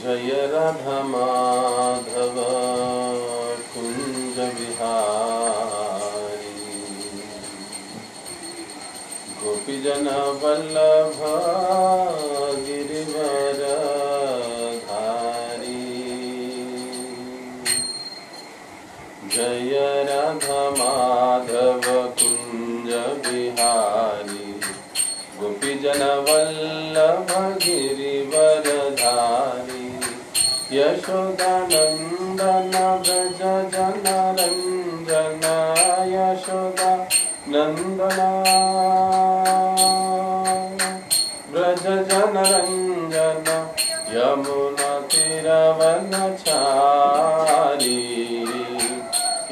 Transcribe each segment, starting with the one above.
जय राधा माधव कुंज बिहारी गोपीजन वल्लभ गिरिवर धारी। जय राधा माधव कुंज बिहारी गोपीजन वल्लभ गिरिवर धारी। यशोदानंदन व्रज जन रंजन यशोदा नंदन व्रज जन रंजन यमुना तीरवनचारी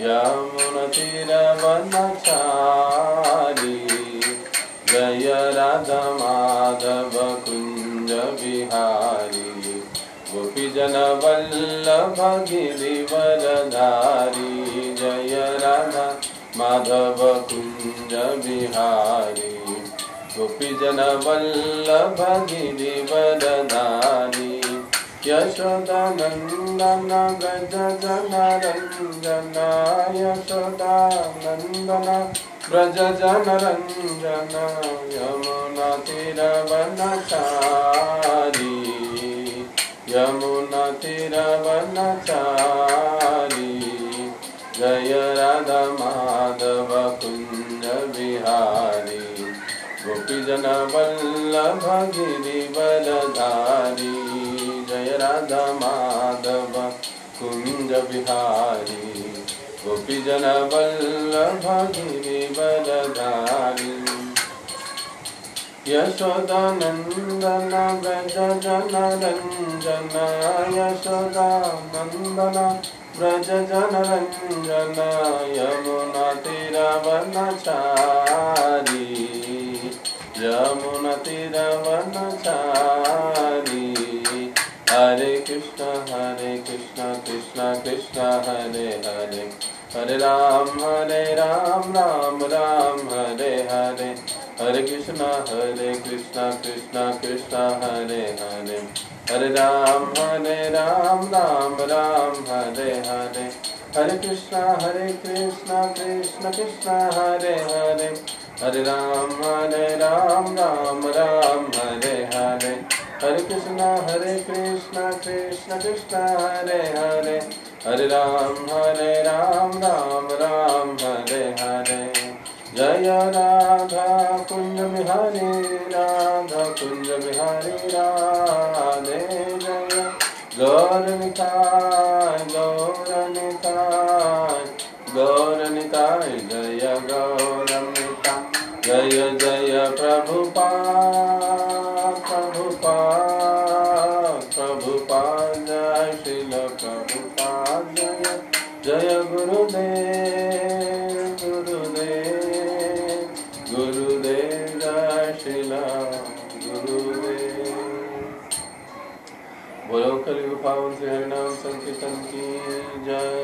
यमुना तीरवनचारी। जय राधा माधव कुंज बिहारी गोपीजन वल्लभ गिरिवर धारी। जय राधा माधव कुंज बिहारी गोपीजन वल्लभ गिरिवर धारी। यशोदानंदन व्रज जन रंजन यशोदानंदन व्रज जन रंजन यमुना तीरवनचारी यमुना तीरवनचारी। जय राधा माधव कुंज बिहारी गोपीजन वल्लभ गिरिवर धारी। जय राधा माधव कुंज बिहारी गोपीजन वल्लभ गिरिवर धारी। यशोदानंदन व्रज जन रंजन यशोदानंदन व्रज जन रंजन यमुना तीरवनचारी यमुना तीरवनचारी। हरे कृष्ण कृष्ण कृष्ण हरे हरे हरे राम राम राम हरे हरे हरे कृष्ण कृष्ण कृष्ण हरे हरे हरे राम राम राम हरे हरे हरे कृष्ण कृष्ण कृष्ण हरे हरे हरे राम राम राम हरे हरे हरे कृष्ण कृष्ण कृष्ण हरे हरे हरे राम राम हरे हरे। जय राधा कुंज बिहारी राधा कुंज बिहारी राधे जय गौर निताय गौर निताय गौर निताय जय गौर निताय जय जय प्रभुपाद प्रभुपाद प्रभुपाद जय श्रील प्रभुपाद जय जय गुरुदेव गुरुदेव गुरुदेव जय श्रील गुरुदेव। बोलो कलियुग पावन श्री हरिनाम संकीर्तन की जय।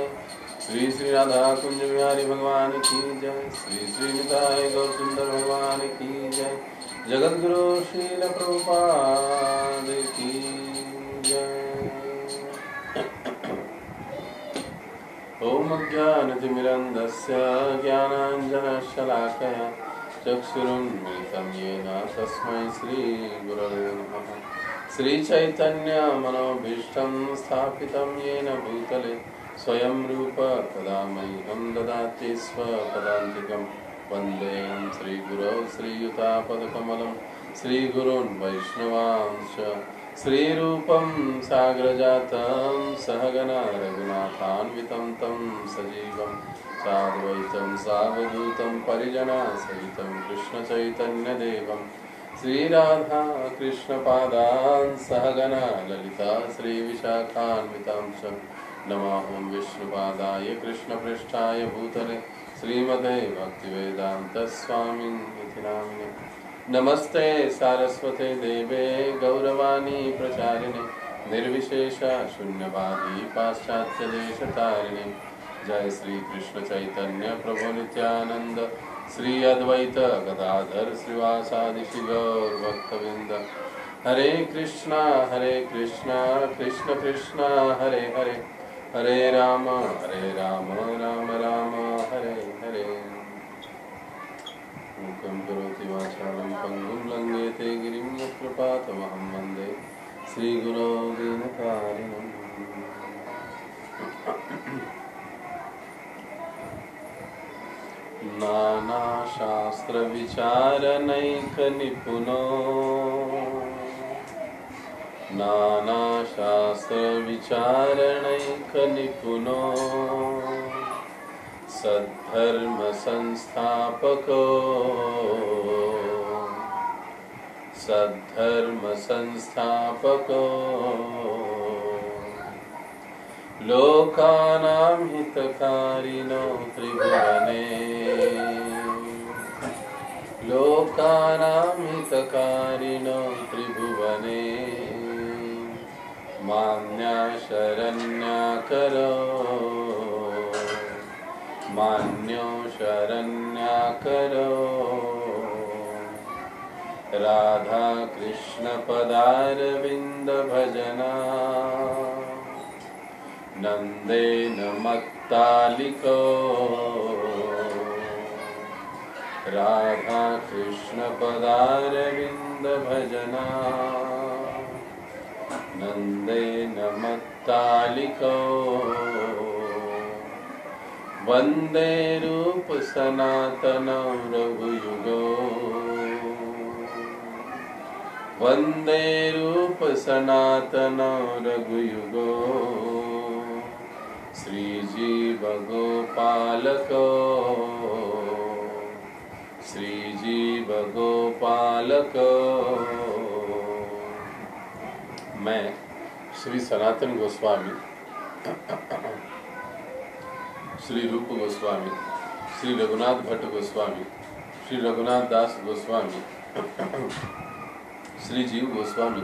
श्री श्री राधा कुंज बिहारी भगवान की जय। श्री श्री निताय गौर सुंदर भगवान की जय। जगत गुरु श्रील प्रभुपाद की जय। ओम ज्ञानतिमिरन्धस्य ज्ञानाञ्जनशलाकया चक्षुरुन्मिलितं येन तस्मै श्रीगुरवे नमः। श्रीचैतन्यमनोभीष्टं स्थापितं येन भूतले स्वयं रूप तदा मह्यं ददाति स्वपदान्तिकं। वन्देऽहं श्रीगुरौ श्रीयुतापदकमलं श्रीगुरून् वैष्णवांश्च श्रीरूपं साग्रजातं सहगना रघुनाथान्वितं तं सजीवं साद्वैतं सावधूतं परिजनसहितं कृष्णचैतन्यदेवं श्रीराधा कृष्णपादान् सहगना ललिता श्रीविशाखान्वितांश्च। नमो विष्णुपादाय कृष्णपृष्ठाय भूतले श्रीमते भक्तिवेदान्तस्वामिनिति नामिने। नमस्ते सारस्वते देवे गौरवाणी प्रचारिणे निर्विशेष शून्यवादी पाश्चात्य देशतारिणे। जय श्री कृष्ण चैतन्य प्रभु नित्यानंद श्री अद्वैत गदाधर श्रीवासादि गौर भक्तवृंद। हरे कृष्णा कृष्ण कृष्ण हरे हरे, हरे राम राम राम हरे हरे। मूकं करोति वाचालं पङ्गुं लङ्घयते गिरिं यत्कृपातमहं वन्दे श्रीगुरो दीनकारिणम्। नानाशास्त्रविचारनैकनिपुनो, नानाशास्त्रविचारणैकनिपुनो, सद्धर्मसंस्थापको लोकानां हितकारिणो त्रिभुवने, लोकानां हितकारिणो त्रिभुवने, मान्या शरण्याकरो, मान्यो शरण्याकरो। राधा कृष्ण पदारविंद भजना, नंदेन मत्तालिको। राधा कृष्ण पदारविंद भजना, नंदेन मत्तालिको। वंदे रूप सनातनं रघुयुगो, वंदे रूप सनातनं रघुयुगो। श्रीजीव गोपालको, श्रीजीव गोपालको। मैं श्री सनातन गोस्वामी, श्री रूप गोस्वामी, श्री रघुनाथ भट्ट गोस्वामी, श्री रघुनाथ दास गोस्वामी, श्री जीव गोस्वामी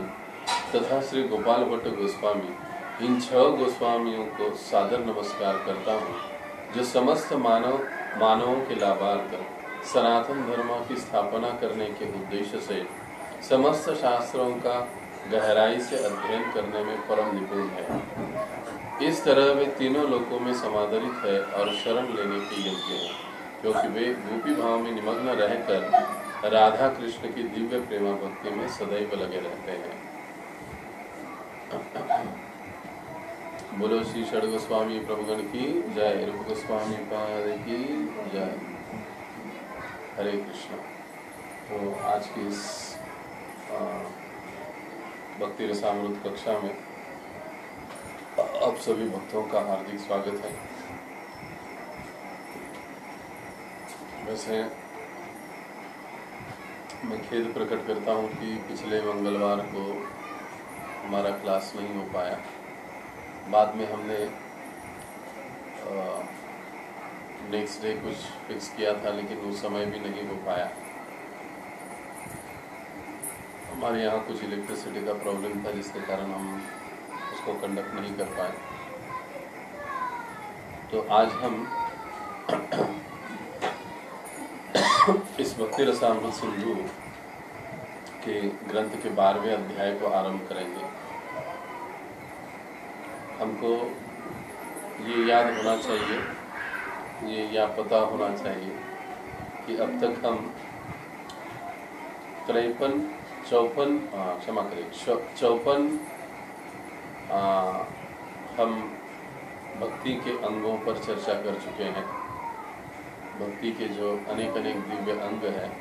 तथा श्री गोपाल भट्ट गोस्वामी, इन 6 गोस्वामियों को सादर नमस्कार करता हूँ, जो समस्त मानवों के लाभार्थ सनातन धर्म की स्थापना करने के उद्देश्य से समस्त शास्त्रों का गहराई से अध्ययन करने में परम निपुण है। इस तरह वे तीनों लोकों में समादरित है और शरण लेने के योग्य हैं, क्योंकि वे गोपी भाव में निमग्न रहकर राधा कृष्ण की दिव्य प्रेमा भक्ति में सदैव लगे रहते हैं। बोलो श्री षड गोस्वामी प्रभुगण की जय, रूप गोस्वामी पाद की जय। हरे कृष्ण। तो आज की इस भक्ति रसामृत कक्षा में आप सभी भक्तों का हार्दिक स्वागत है। वैसे मैं खेद प्रकट करता हूँ कि पिछले मंगलवार को हमारा क्लास नहीं हो पाया। बाद में हमने नेक्स्ट डे कुछ फिक्स किया था, लेकिन उस समय भी नहीं हो पाया। हमारे यहाँ कुछ इलेक्ट्रिसिटी का प्रॉब्लम था, जिसके कारण हम उसको कंडक्ट नहीं कर पाए। तो आज हम इस भक्ति रसामृत सिंधु के ग्रंथ के 12वें अध्याय को आरंभ करेंगे। हमको ये याद होना चाहिए, ये या पता होना चाहिए कि अब तक हम 54 हम भक्ति के अंगों पर चर्चा कर चुके हैं। भक्ति के जो अनेक दिव्य अंग हैं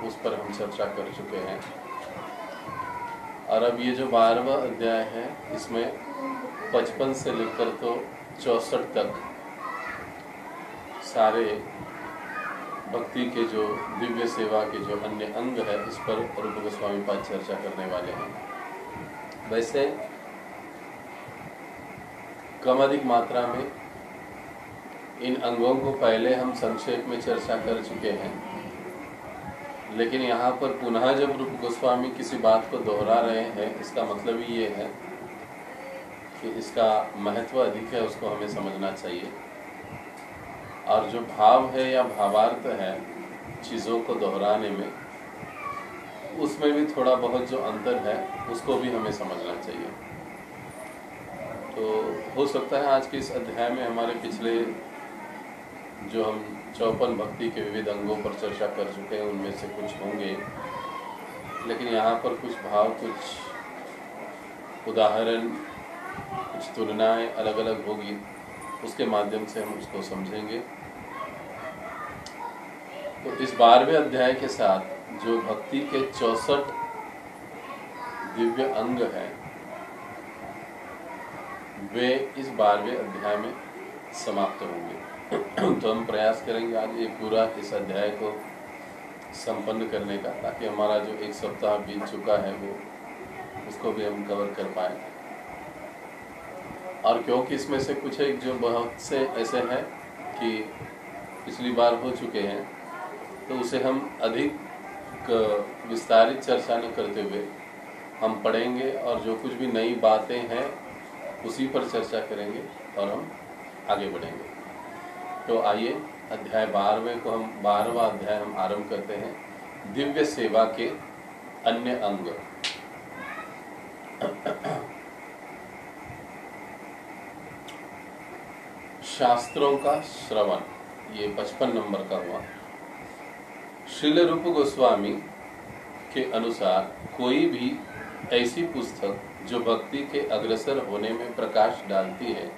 उस पर हम चर्चा कर चुके हैं। और अब ये जो 12वां अध्याय है, इसमें 55 से लेकर तो 64 तक सारे भक्ति के जो दिव्य सेवा के जो अन्य अंग है, इस पर रूप गोस्वामी पाद चर्चा करने वाले हैं। वैसे कम अधिक मात्रा में इन अंगों को पहले हम संक्षेप में चर्चा कर चुके हैं, लेकिन यहाँ पर पुनः जब रूप गोस्वामी किसी बात को दोहरा रहे हैं, इसका मतलब ही ये है कि इसका महत्व अधिक है, उसको हमें समझना चाहिए। और जो भाव है या भावार्थ है चीज़ों को दोहराने में, उसमें भी थोड़ा बहुत जो अंतर है उसको भी हमें समझना चाहिए। तो हो सकता है आज के इस अध्याय में हमारे पिछले जो हम 54 भक्ति के विविध अंगों पर चर्चा कर चुके हैं उनमें से कुछ होंगे, लेकिन यहाँ पर कुछ भाव, कुछ उदाहरण, कुछ तुलनाएं अलग अलग होगी, उसके माध्यम से हम उसको समझेंगे। तो इस 12वें अध्याय के साथ जो भक्ति के 64 दिव्य अंग हैं वे इस 12वें अध्याय में समाप्त होंगे। तो हम प्रयास करेंगे आज ये पूरा इस अध्याय को संपन्न करने का, ताकि हमारा जो एक सप्ताह बीत चुका है वो उसको भी हम कवर कर पाए। और क्योंकि इसमें से कुछ एक जो बहुत से ऐसे हैं कि पिछली बार हो चुके हैं, तो उसे हम अधिक विस्तारित चर्चा न करते हुए हम पढ़ेंगे और जो कुछ भी नई बातें हैं उसी पर चर्चा करेंगे और हम आगे बढ़ेंगे। तो आइए अध्याय 12वें को हम 12वां अध्याय हम आरंभ करते हैं। दिव्य सेवा के अन्य अंग। शास्त्रों का श्रवण, ये 55 नंबर का हुआ। श्रील रूप गोस्वामी के अनुसार कोई भी ऐसी पुस्तक जो भक्ति के अग्रसर होने में प्रकाश डालती है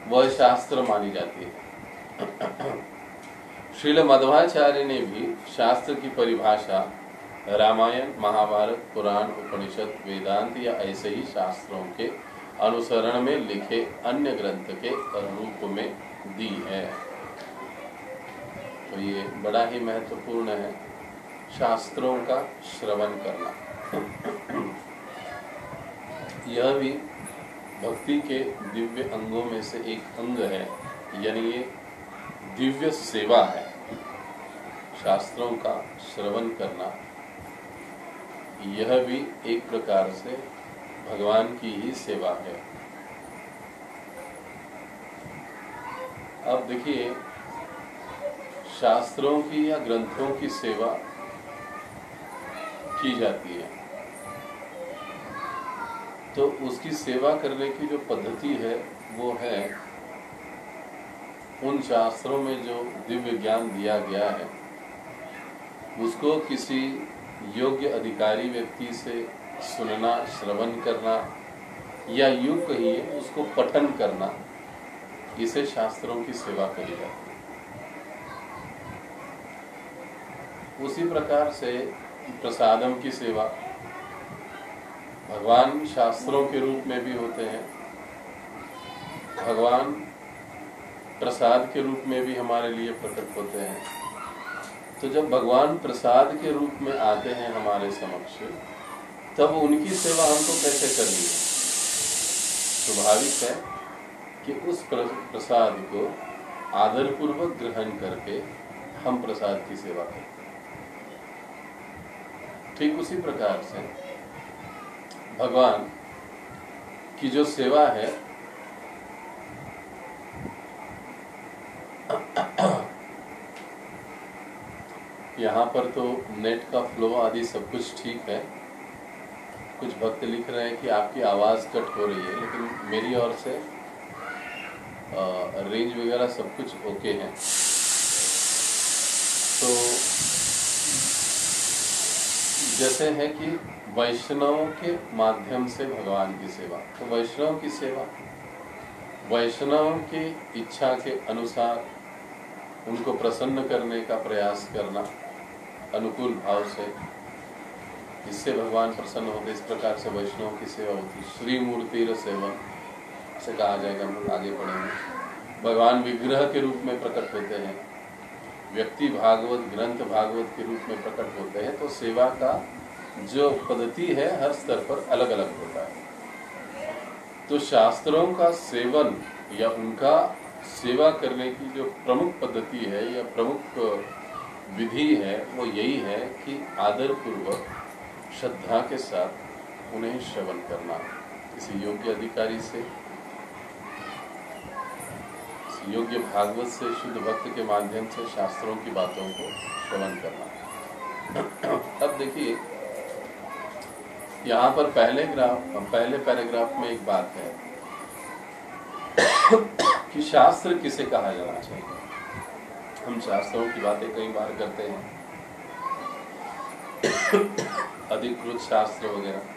वह शास्त्र मानी जाती है। श्रील मध्वाचार्य ने भी शास्त्र की परिभाषा रामायण, महाभारत, पुराण, उपनिषद, वेदांत या ऐसे ही शास्त्रों के अनुसरण में लिखे अन्य ग्रंथ के रूप में दी है। तो ये बड़ा ही महत्वपूर्ण है, शास्त्रों का श्रवण करना। यह भी भक्ति के दिव्य अंगों में से एक अंग है, यानी ये दिव्य सेवा है। शास्त्रों का श्रवण करना यह भी एक प्रकार से भगवान की ही सेवा है। अब देखिए, शास्त्रों की या ग्रंथों की सेवा की जाती है, तो उसकी सेवा करने की जो पद्धति है वो है उन शास्त्रों में जो दिव्य ज्ञान दिया गया है उसको किसी योग्य अधिकारी व्यक्ति से सुनना, श्रवण करना, या यूं कहिए उसको पठन करना, इसे शास्त्रों की सेवा कही जाती है। उसी प्रकार से प्रसादम की सेवा, भगवान शास्त्रों के रूप में भी होते हैं, भगवान प्रसाद के रूप में भी हमारे लिए प्रकट होते हैं। तो जब भगवान प्रसाद के रूप में आते हैं हमारे समक्ष, तब उनकी सेवा हमको कैसे करनी है? स्वाभाविक है कि उस प्रसाद को आदरपूर्वक ग्रहण करके हम प्रसाद की सेवा करते हैं। ठीक उसी प्रकार से भगवान की जो सेवा है यहाँ पर तो नेट का फ्लो आदि सब कुछ ठीक है। कुछ भक्त लिख रहे हैं कि आपकी आवाज़ कट हो रही है, लेकिन मेरी ओर से रेंज वगैरह सब कुछ ओके है। तो जैसे है कि वैष्णव के माध्यम से भगवान की सेवा, तो वैष्णव की सेवा वैष्णव की इच्छा के अनुसार उनको प्रसन्न करने का प्रयास करना अनुकूल भाव से, इससे भगवान प्रसन्न होते। इस प्रकार से वैष्णव की सेवा होती है। श्री मूर्ति सेवन से कहा जाएगा, हम लोग आगे पढ़ेंगे। भगवान विग्रह के रूप में प्रकट होते हैं, व्यक्ति भागवत, ग्रंथ भागवत के रूप में प्रकट होते हैं। तो सेवा का जो पद्धति है हर स्तर पर अलग अलग होता है। तो शास्त्रों का सेवन या उनका सेवा करने की जो प्रमुख पद्धति है या प्रमुख विधि है वो यही है कि आदरपूर्वक श्रद्धा के साथ उन्हें श्रवण करना, किसी योग्य अधिकारी से, किसी योग्य भागवत से, शुद्ध भक्त के माध्यम से शास्त्रों की बातों को श्रवण करना। अब देखिए, यहाँ पर पहले पैराग्राफ में एक बात है कि शास्त्र किसे कहा जाना चाहिए। हम शास्त्रों की बातें कई बार करते हैं, अधिकृत शास्त्र वगैरह।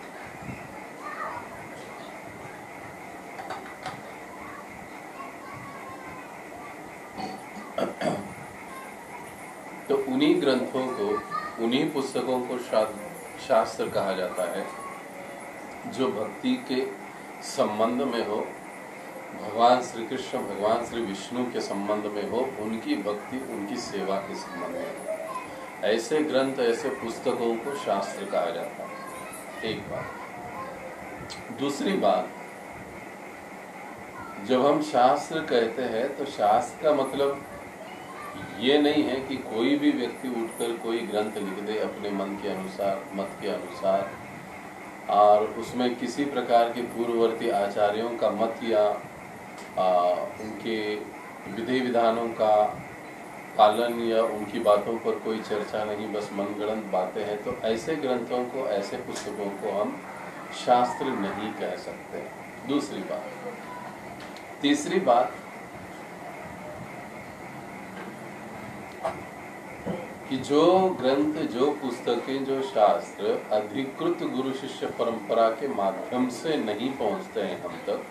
तो उन्हीं ग्रंथों को, उन्हीं पुस्तकों को शास्त्र कहा जाता है जो भक्ति के संबंध में हो, भगवान श्री कृष्ण, भगवान श्री विष्णु के संबंध में हो, उनकी भक्ति, उनकी सेवा के संबंध में हो। ऐसे ग्रंथ, ऐसे पुस्तकों को शास्त्र कहा जाता है। एक बात। दूसरी बात, जब हम शास्त्र कहते हैं तो शास्त्र का मतलब ये नहीं है कि कोई भी व्यक्ति उठकर कोई ग्रंथ लिख दे अपने मन के अनुसार, मत के अनुसार, और उसमें किसी प्रकार के पूर्ववर्ती आचार्यों का मत या उनके विधि विधानों का पालन या उनकी बातों पर कोई चर्चा नहीं, बस मनगढ़ंत बातें हैं। तो ऐसे ग्रंथों को, ऐसे पुस्तकों को हम शास्त्र नहीं कह सकते। दूसरी बात। तीसरी बात कि जो ग्रंथ, जो पुस्तकें, जो शास्त्र अधिकृत गुरु शिष्य परंपरा के माध्यम से नहीं पहुंचते हैं हम तक,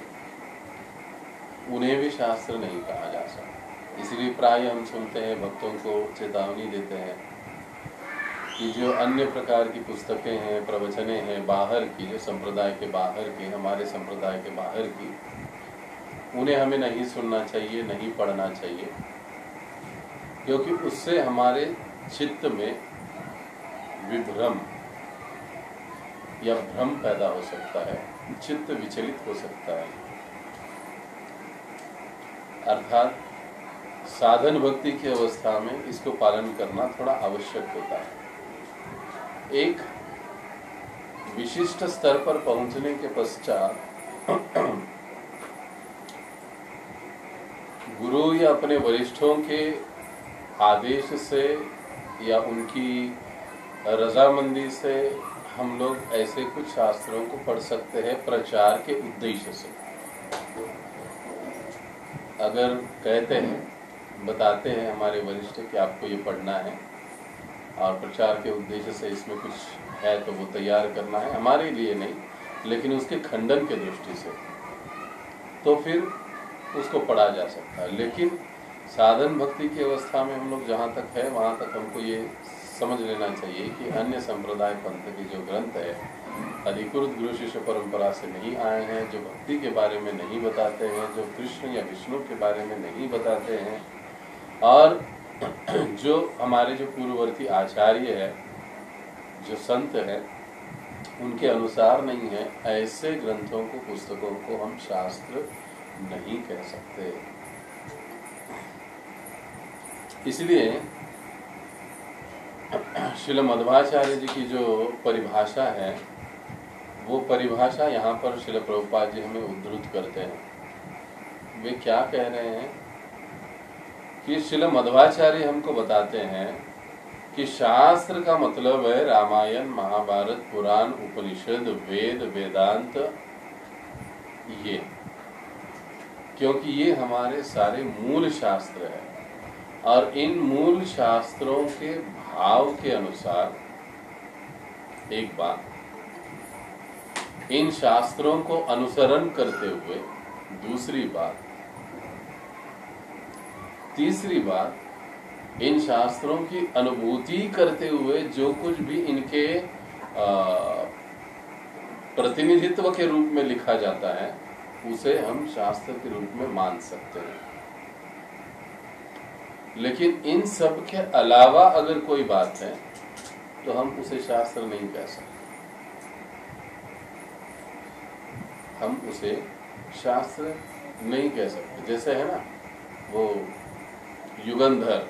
उन्हें भी शास्त्र नहीं कहा जा सकता। इसलिए प्राय हम सुनते हैं, भक्तों को चेतावनी देते हैं कि जो अन्य प्रकार की पुस्तकें हैं, प्रवचनें हैं बाहर की, जो संप्रदाय के बाहर की, हमारे संप्रदाय के बाहर की, उन्हें हमें नहीं सुनना चाहिए, नहीं पढ़ना चाहिए, क्योंकि उससे हमारे चित्त में विभ्रम या भ्रम पैदा हो सकता है, चित्त विचलित हो सकता है। अर्थात साधन भक्ति की अवस्था में इसको पालन करना थोड़ा आवश्यक होता है। एक विशिष्ट स्तर पर पहुंचने के पश्चात गुरु या अपने वरिष्ठों के आदेश से या उनकी रजामंदी से हम लोग ऐसे कुछ शास्त्रों को पढ़ सकते हैं प्रचार के उद्देश्य से। अगर कहते हैं, बताते हैं हमारे वरिष्ठ कि आपको ये पढ़ना है और प्रचार के उद्देश्य से इसमें कुछ है तो वो तैयार करना है, हमारे लिए नहीं लेकिन उसके खंडन के दृष्टि से, तो फिर उसको पढ़ा जा सकता है। लेकिन साधन भक्ति की अवस्था में हम लोग जहाँ तक है वहाँ तक हमको ये समझ लेना चाहिए कि अन्य संप्रदाय पंथ के जो ग्रंथ है अधिकृत गुरु शिष्य परंपरा से नहीं आए हैं, जो भक्ति के बारे में नहीं बताते हैं, जो कृष्ण या विष्णु के बारे में नहीं बताते हैं, और जो हमारे जो पूर्ववर्ती आचार्य है, जो संत है, उनके अनुसार नहीं है, ऐसे ग्रंथों को, पुस्तकों को हम शास्त्र नहीं कह सकते। इसलिए श्रील मध्वाचार्य जी की जो परिभाषा है, वो परिभाषा यहाँ पर श्रील प्रभुपाद जी हमें उद्धृत करते हैं। वे क्या कह रहे हैं कि श्रील मध्वाचार्य हमको बताते हैं कि शास्त्र का मतलब है रामायण, महाभारत, पुराण, उपनिषद, वेद, वेदांत, ये, क्योंकि ये हमारे सारे मूल शास्त्र है और इन मूल शास्त्रों के भाव के अनुसार, एक बात, इन शास्त्रों को अनुसरण करते हुए, दूसरी बात, तीसरी बात, इन शास्त्रों की अनुभूति करते हुए जो कुछ भी इनके प्रतिनिधित्व के रूप में लिखा जाता है उसे हम शास्त्र के रूप में मान सकते हैं। लेकिन इन सब के अलावा अगर कोई बात है तो हम उसे शास्त्र नहीं कह सकते, हम उसे शास्त्र नहीं कह सकते। जैसे है ना वो युगंधर,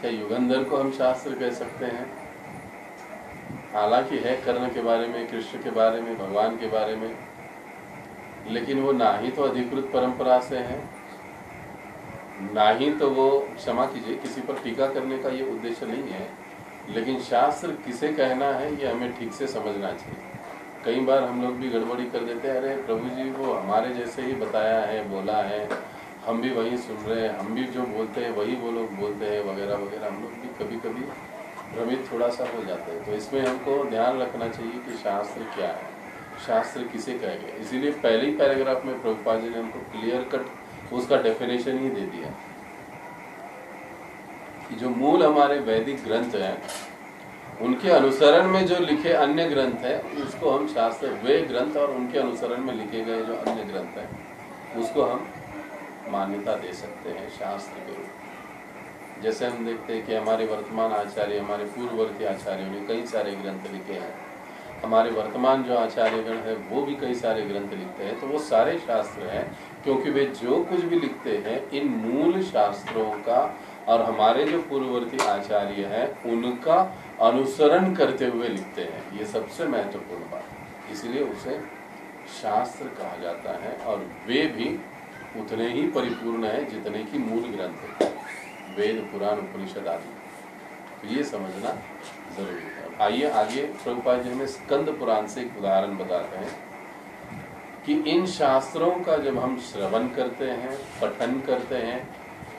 क्या युगंधर को हम शास्त्र कह सकते हैं? हालांकि है कर्ण के बारे में, कृष्ण के बारे में, भगवान के बारे में, लेकिन वो ना ही तो अधिकृत परंपरा से है, ना ही तो वो, क्षमा कीजिए, किसी पर टीका करने का ये उद्देश्य नहीं है, लेकिन शास्त्र किसे कहना है ये हमें ठीक से समझना चाहिए। कई बार हम लोग भी गड़बड़ी कर देते हैं, अरे प्रभु जी वो हमारे जैसे ही बताया है, बोला है, हम भी वही सुन रहे हैं, हम भी जो बोलते हैं वही वो लोग बोलते हैं वगैरह वगैरह। हम लोग भी कभी कभी भ्रमित थोड़ा सा हो जाते हैं। तो इसमें हमको ध्यान रखना चाहिए कि शास्त्र क्या है, शास्त्र किसे कहेंगे। इसीलिए पहले ही पैराग्राफ में प्रभुपाद जी ने हमको क्लियर कट उसका डेफिनेशन ही दे दिया कि जो मूल हमारे वैदिक ग्रंथ हैं उनके अनुसरण में जो लिखे अन्य ग्रंथ हैं उसको हम शास्त्र, वे ग्रंथ और उनके अनुसरण में लिखे गए जो अन्य ग्रंथ हैं उसको हम मान्यता दे सकते हैं शास्त्र के रूप में। जैसे हम देखते हैं कि हमारे वर्तमान आचार्य, हमारे पूर्ववर्ती आचार्यों ने कई सारे ग्रंथ लिखे हैं, हमारे वर्तमान जो आचार्यगण है वो भी कई सारे ग्रंथ लिखते हैं, तो वो सारे शास्त्र हैं क्योंकि वे जो कुछ भी लिखते हैं इन मूल शास्त्रों का और हमारे जो पूर्ववर्ती आचार्य हैं उनका अनुसरण करते हुए लिखते हैं। ये सबसे महत्वपूर्ण बात है, इसलिए उसे शास्त्र कहा जाता है और वे भी उतने ही परिपूर्ण हैं जितने की मूल ग्रंथ है, वेद पुराण उपनिषद आदि। तो ये समझना जरूरी है। आइए आगे प्रभुपाद जी हमें स्कंद पुराण से एक उदाहरण बताते हैं कि इन शास्त्रों का जब हम श्रवण करते हैं, पठन करते हैं,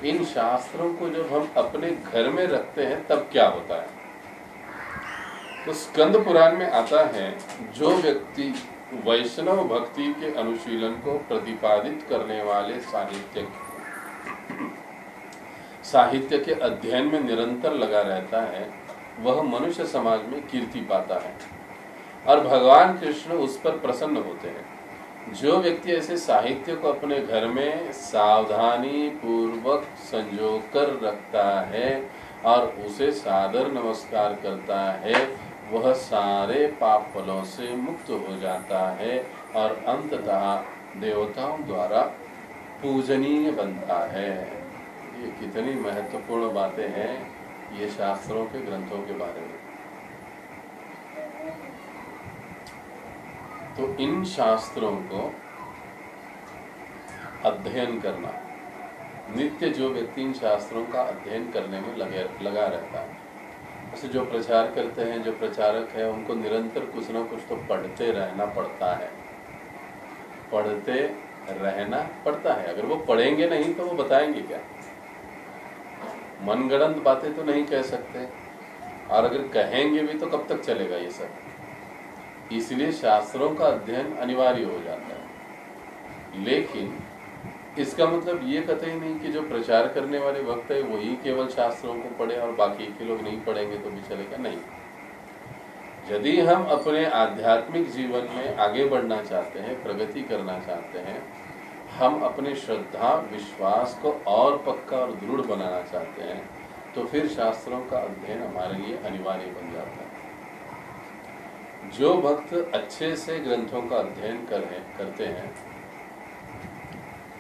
इन शास्त्रों को जब हम अपने घर में रखते हैं तब क्या होता है। तो स्कंद पुराण में आता है, जो व्यक्ति वैष्णव भक्ति के अनुशीलन को प्रतिपादित करने वाले साहित्य के अध्ययन में निरंतर लगा रहता है वह मनुष्य समाज में कीर्ति पाता है और भगवान कृष्ण उस पर प्रसन्न होते हैं। जो व्यक्ति ऐसे साहित्य को अपने घर में सावधानी पूर्वक संजो कर रखता है और उसे सादर नमस्कार करता है वह सारे पाप फलों से मुक्त हो जाता है और अंततः देवताओं द्वारा पूजनीय बनता है। ये कितनी महत्वपूर्ण बातें हैं ये शास्त्रों के ग्रंथों के बारे में। तो इन शास्त्रों को अध्ययन करना, नित्य जो व्यक्ति इन शास्त्रों का अध्ययन करने में लगा रहता है, जैसे जो प्रचार करते हैं, जो प्रचारक है, उनको निरंतर कुछ ना कुछ तो पढ़ते रहना पड़ता है, पढ़ते रहना पड़ता है। अगर वो पढ़ेंगे नहीं तो वो बताएंगे क्या, मनगढ़ंत बातें तो नहीं कह सकते, और अगर कहेंगे भी तो कब तक चलेगा ये सब। इसलिए शास्त्रों का अध्ययन अनिवार्य हो जाता है। लेकिन इसका मतलब ये कतई नहीं कि जो प्रचार करने वाले वक्त है वही केवल शास्त्रों को पढ़े और बाकी के लोग नहीं पढ़ेंगे तो भी चलेगा, नहीं। यदि हम अपने आध्यात्मिक जीवन में आगे बढ़ना चाहते हैं, प्रगति करना चाहते हैं, हम अपने श्रद्धा विश्वास को और पक्का और दृढ़ बनाना चाहते हैं, तो फिर शास्त्रों का अध्ययन हमारे लिए अनिवार्य बन जाता है। जो भक्त अच्छे से ग्रंथों का अध्ययन करते हैं,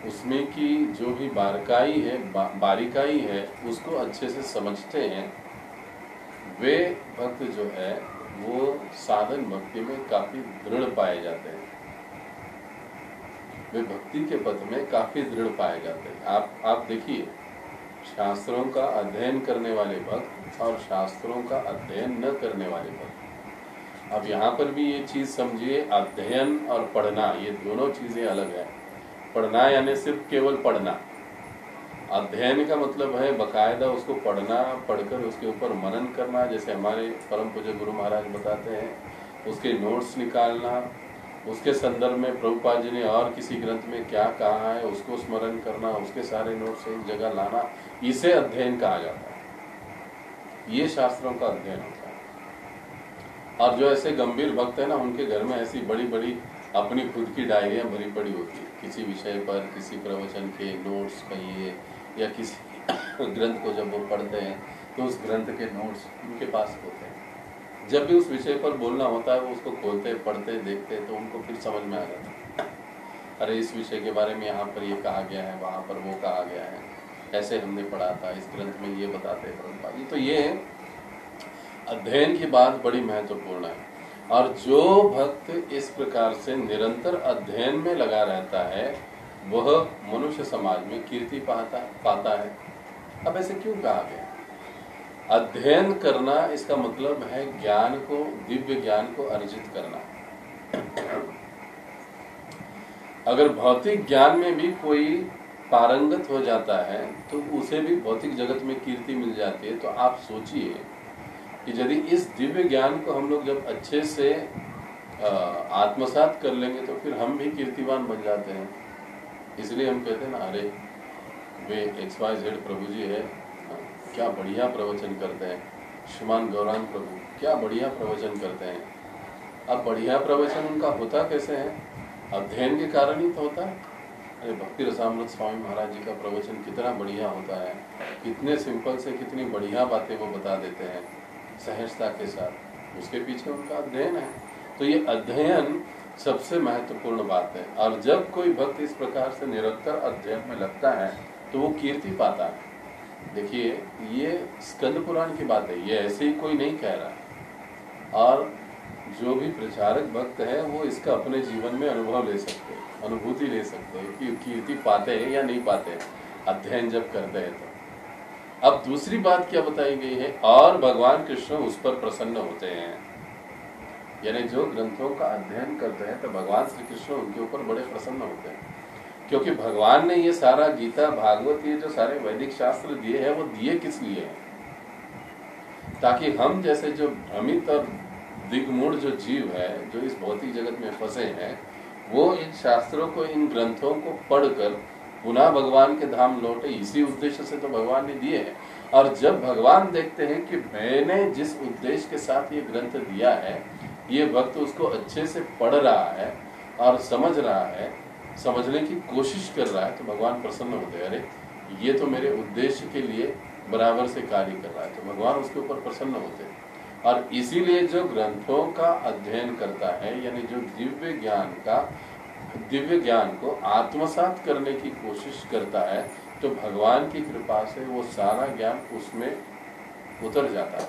उसमें की जो भी बारीकाई है उसको अच्छे से समझते हैं, वे भक्त जो है वो साधन भक्ति में काफी दृढ़ पाए जाते हैं, वे भक्ति के पथ में काफी दृढ़ पाए जाते हैं। आप देखिए, शास्त्रों का अध्ययन करने वाले भक्त और शास्त्रों का अध्ययन न करने वाले भक्त। अब यहाँ पर भी ये चीज समझिए, अध्ययन और पढ़ना ये दोनों चीजें अलग है। पढ़ना यानी सिर्फ केवल पढ़ना, अध्ययन का मतलब है बकायदा उसको पढ़ना, पढ़कर उसके ऊपर मनन करना, जैसे हमारे परम पूज्य गुरु महाराज बताते हैं, उसके नोट्स निकालना, उसके संदर्भ में प्रभुपाद जी ने और किसी ग्रंथ में क्या कहा है उसको स्मरण करना, उसके सारे नोट्स एक जगह लाना, इसे अध्ययन कहा जाता है। ये शास्त्रों का अध्ययन होता है। और जो ऐसे गंभीर भक्त है ना, उनके घर में ऐसी बड़ी बड़ी अपनी खुद की डायरियां भरी पड़ी होती है, किसी विषय पर, किसी प्रवचन के नोट्स कहिए या किसी ग्रंथ को जब वो पढ़ते हैं तो उस ग्रंथ के नोट्स उनके पास होते हैं। जब भी उस विषय पर बोलना होता है वो उसको खोलते, पढ़ते, देखते, तो उनको फिर समझ में आ जाता है, अरे इस विषय के बारे में यहाँ पर ये कहा गया है, वहाँ पर वो कहा गया है, ऐसे हमने पढ़ा था, इस ग्रंथ में ये बताते हैं प्रभुपाद जी। तो ये अध्ययन की बात बड़ी महत्वपूर्ण है। और जो भक्त इस प्रकार से निरंतर अध्ययन में लगा रहता है वह मनुष्य समाज में कीर्ति पाता है। अब ऐसे क्यों कहा गया? अध्ययन करना इसका मतलब है ज्ञान को, दिव्य ज्ञान को अर्जित करना। अगर भौतिक ज्ञान में भी कोई पारंगत हो जाता है तो उसे भी भौतिक जगत में कीर्ति मिल जाती है। तो आप सोचिए कि यदि इस दिव्य ज्ञान को हम लोग जब अच्छे से आत्मसात कर लेंगे तो फिर हम भी कीर्तिवान बन जाते हैं। इसलिए हम कहते हैं ना, अरे वे XYZ प्रभु जी है, क्या बढ़िया प्रवचन करते हैं, श्रीमान गौरांग प्रभु क्या बढ़िया प्रवचन करते हैं। अब बढ़िया प्रवचन उनका होता कैसे है? अध्ययन के कारण ही तो होता है। अरे भक्ति रसामृत स्वामी महाराज जी का प्रवचन कितना बढ़िया होता है, कितने सिंपल से कितनी बढ़िया बातें वो बता देते हैं सहजता के साथ, उसके पीछे उनका अध्ययन है। तो ये अध्ययन सबसे महत्वपूर्ण बात है। और जब कोई भक्त इस प्रकार से निरंतर अध्ययन में लगता है तो वो कीर्ति पाता है। देखिए, ये स्कंद पुराण की बात है, ये ऐसे ही कोई नहीं कह रहा। और जो भी प्रचारक भक्त है वो इसका अपने जीवन में अनुभव ले सकते हैं, अनुभूति ले सकते हैं कि कीर्ति पाते हैं या नहीं पाते हैं अध्ययन जब करते हैं तो। अब दूसरी बात क्या बताई गई है, और भगवान कृष्ण उस पर प्रसन्न होते हैं। यानी जो ग्रंथों का अध्ययन करते हैं तो भगवान श्री कृष्ण उनके ऊपर बड़े प्रसन्न होते हैं, क्योंकि भगवान ने ये सारा गीता भागवत ये जो सारे वैदिक शास्त्र दिए हैं वो दिए किस लिए हैं? ताकि हम जैसे जो भ्रमित और दिग्मूढ़ जो जीव है, जो इस भौतिक जगत में फंसे हैं, वो इन शास्त्रों को, इन ग्रंथों को पढ़कर पुनः भगवान के धाम लौटे। इसी उद्देश्य से तो भगवान ने दिए हैं। और जब भगवान देखते हैं कि मैंने जिस उद्देश्य के साथ ये ग्रंथ दिया है, ये भक्त उसको अच्छे से पढ़ रहा है और समझ रहा है, समझने की कोशिश कर रहा है, तो भगवान प्रसन्न होते हैं। अरे ये तो मेरे उद्देश्य के लिए बराबर से कार्य कर रहा है, तो भगवान उसके ऊपर प्रसन्न होते हैं। और इसीलिए जो ग्रंथों का अध्ययन करता है, यानी जो दिव्य ज्ञान को आत्मसात करने की कोशिश करता है, तो भगवान की कृपा से वो सारा ज्ञान उसमें उतर जाता है।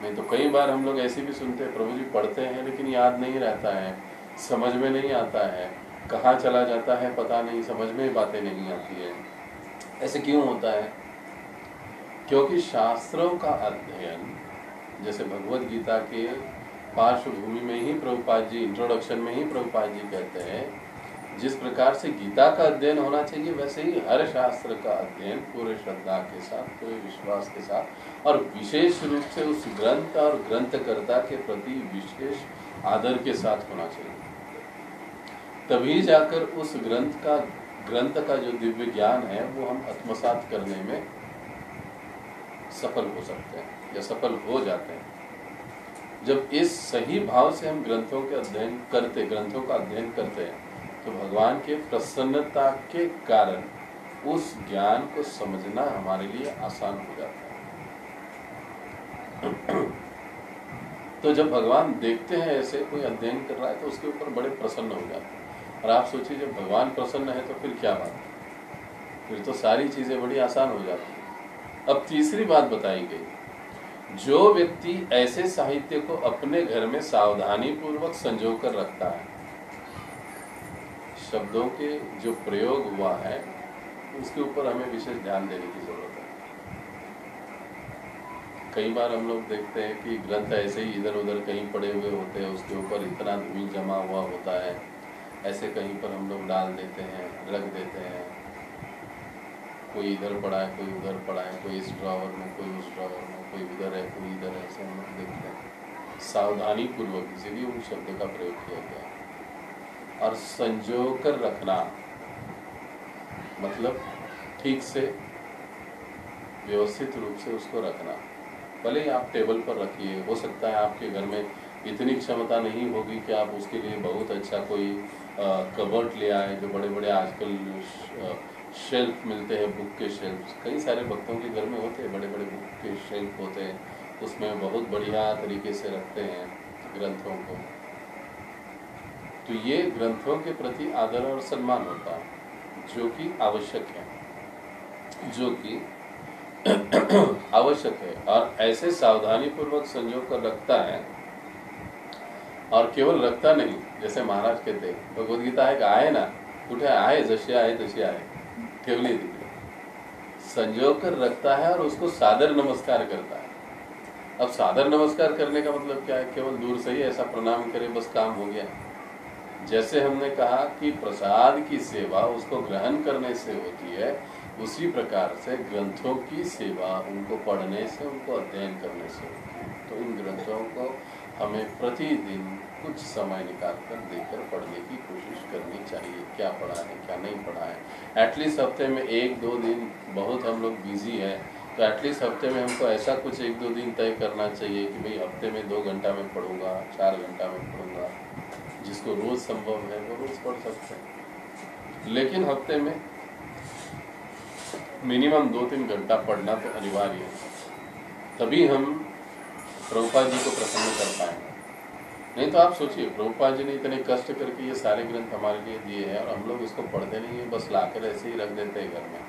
नहीं तो कई बार हम लोग ऐसे भी सुनते हैं, प्रभु जी पढ़ते हैं लेकिन याद नहीं रहता है, समझ में नहीं आता है, कहाँ चला जाता है पता नहीं, समझ में बातें नहीं आती है। ऐसे क्यों होता है? क्योंकि शास्त्रों का अध्ययन, जैसे भगवत गीता के पार्श्वभूमि में ही प्रभुपाद जी, इंट्रोडक्शन में ही प्रभुपाद जी कहते हैं, जिस प्रकार से गीता का अध्ययन होना चाहिए वैसे ही हर शास्त्र का अध्ययन पूरे श्रद्धा के साथ, पूरे विश्वास के साथ, और विशेष रूप से उस ग्रंथ और ग्रंथकर्ता के प्रति विशेष आदर के साथ होना चाहिए। तभी जाकर उस ग्रंथ का जो दिव्य ज्ञान है वो हम आत्मसात करने में सफल हो सकते हैं या सफल हो जाते हैं। जब इस सही भाव से हम ग्रंथों का अध्ययन करते हैं तो भगवान के प्रसन्नता के कारण उस ज्ञान को समझना हमारे लिए आसान हो जाता है। तो जब भगवान देखते हैं ऐसे कोई अध्ययन कर रहा है तो उसके ऊपर बड़े प्रसन्न हो जाते हैं। और आप सोचिए, जब भगवान प्रसन्न है तो फिर क्या बात है, फिर तो सारी चीजें बड़ी आसान हो जाती हैं। अब तीसरी बात बताई गई, जो व्यक्ति ऐसे साहित्य को अपने घर में सावधानी पूर्वक संजो कर रखता है, शब्दों के जो प्रयोग हुआ है उसके ऊपर हमें विशेष ध्यान देने की जरूरत है। कई बार हम लोग देखते हैं कि ग्रंथ ऐसे ही इधर उधर कहीं पड़े हुए होते हैं, उसके ऊपर इतना धूल जमा हुआ होता है, ऐसे कहीं पर हम लोग डाल देते हैं, रख देते हैं। कोई इधर पड़ा है, कोई उधर पड़ा है, कोई इस ड्रॉवर में, कोई उस ड्रॉवर में, कोई उधर है, कोई इधर है, ऐसे हम लोग देखते हैं। सावधानी पूर्वक, इसीलिए उन शब्द का प्रयोग किया गया है। और संजो कर रखना मतलब ठीक से व्यवस्थित रूप से उसको रखना। भले ही आप टेबल पर रखिए, हो सकता है आपके घर में इतनी क्षमता नहीं होगी कि आप उसके लिए बहुत अच्छा कोई कबर्ड ले आए, जो बड़े बड़े आजकल शेल्फ मिलते हैं, बुक के शेल्फ कई सारे भक्तों के घर में होते हैं, बड़े बड़े बुक के शेल्फ होते हैं, उसमें बहुत बढ़िया तरीके से रखते हैं ग्रंथों को। तो ये ग्रंथों के प्रति आदर और सम्मान होता है, जो कि आवश्यक है, जो कि आवश्यक है। और ऐसे सावधानी पूर्वक संजो कर रखता है, और केवल रखता नहीं, जैसे महाराज कहते हैं भगवद गीता है कि आहे ना, कुठे आहे, जशी आहे तशी आहे, ठेवली तिकडे, संजो कर रखता है और उसको सादर नमस्कार करता है। अब सादर नमस्कार करने का मतलब क्या है? केवल दूर से ही ऐसा प्रणाम करे बस काम हो गया। जैसे हमने कहा कि प्रसाद की सेवा उसको ग्रहण करने से होती है, उसी प्रकार से ग्रंथों की सेवा उनको पढ़ने से, उनको अध्ययन करने से होती है। तो इन ग्रंथों को हमें प्रतिदिन कुछ समय निकालकर देकर पढ़ने की कोशिश करनी चाहिए। क्या पढ़ा है, क्या नहीं पढ़ा है। एटलीस्ट हफ्ते में 1-2 दिन, बहुत हम लोग बिजी हैं तो एटलीस्ट हफ्ते में हमको ऐसा कुछ 1-2 दिन तय करना चाहिए कि भाई हफ्ते में 2 घंटा में पढ़ूंगा, 4 घंटा में पढ़ूंगा। जिसको रोज संभव है वो रोज पढ़ सकते हैं, लेकिन हफ्ते में मिनिमम 2-3 घंटा पढ़ना तो अनिवार्य है। तभी हम प्रभुपाद जी को प्रसन्न कर पाएंगे। नहीं तो आप सोचिए, प्रभुपाद जी ने इतने कष्ट करके ये सारे ग्रंथ हमारे लिए दिए हैं और हम लोग इसको पढ़ते नहीं है, बस लाकर ऐसे ही रख देते हैं घर में।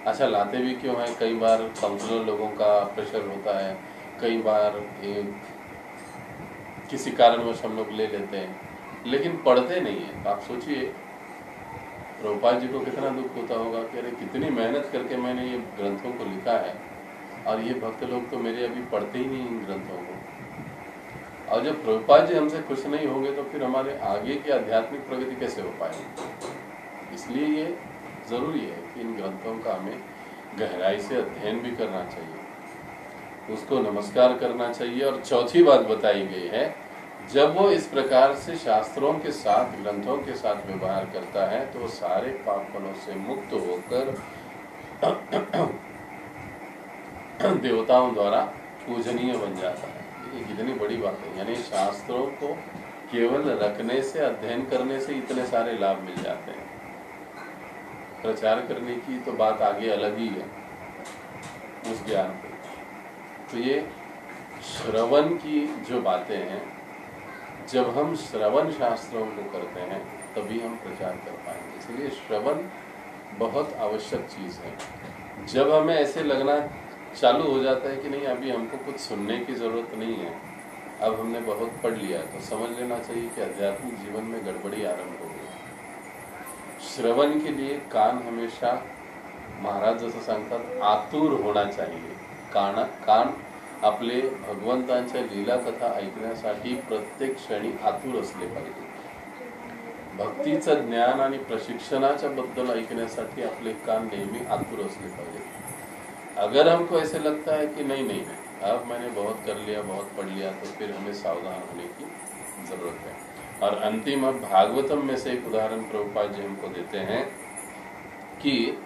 अच्छा, लाते भी क्यों हैं? कई बार काउंसलर लोगों का प्रेशर होता है, कई बार किसी कारणवश हम लोग ले लेते हैं, लेकिन पढ़ते नहीं है। तो आप सोचिए प्रभुपाद जी को कितना दुख होता होगा कि अरे कितनी मेहनत करके मैंने ये ग्रंथों को लिखा है और ये भक्त लोग तो मेरे अभी पढ़ते ही नहीं इन ग्रंथों को। और जब प्रभुपाद जी हमसे खुश नहीं होंगे तो फिर हमारे आगे की आध्यात्मिक प्रगति कैसे हो पाएगी। इसलिए ये जरूरी है कि इन ग्रंथों का हमें गहराई से अध्ययन भी करना चाहिए, उसको नमस्कार करना चाहिए। और चौथी बात बताई गई है, जब वो इस प्रकार से शास्त्रों के साथ, ग्रंथों के साथ व्यवहार करता है तो वो सारे पाप फलों से मुक्त होकर देवताओं द्वारा पूजनीय बन जाता है। ये कितनी बड़ी बात है। यानी शास्त्रों को केवल रखने से, अध्ययन करने से इतने सारे लाभ मिल जाते हैं। प्रचार करने की तो बात आगे अलग ही है उस ज्ञान पे। तो ये श्रवण की जो बातें हैं, जब हम श्रवण शास्त्रों को करते हैं तभी हम प्रचार कर पाएंगे। इसलिए श्रवण बहुत आवश्यक चीज़ है। जब हमें ऐसे लगना चालू हो जाता है कि नहीं अभी हमको कुछ सुनने की ज़रूरत नहीं है, अब हमने बहुत पढ़ लिया, तो समझ लेना चाहिए कि आध्यात्मिक जीवन में गड़बड़ी आरंभ हो गई। श्रवण के लिए कान हमेशा, महाराज जसं सांगतात, आतुर होना चाहिए। कान आपले भगवंतांच्या लीला कथा ऐकण्यासाठी प्रत्येक क्षणी आतुर असले पाहिजे। भक्तीचं ज्ञान आणि प्रशिक्षणाच्या बद्दल ऐकण्यासाठी आपले कान नेहमी आतुर असले पाहिजे। अगर हमको ऐसे लगता है कि नहीं अब मैंने बहुत कर लिया, बहुत पढ़ लिया, तो फिर हमें सावधान होने की जरूरत है। और अंतिम अब भागवतम में से एक उदाहरण प्रभुपाद जी हमको देते हैं कि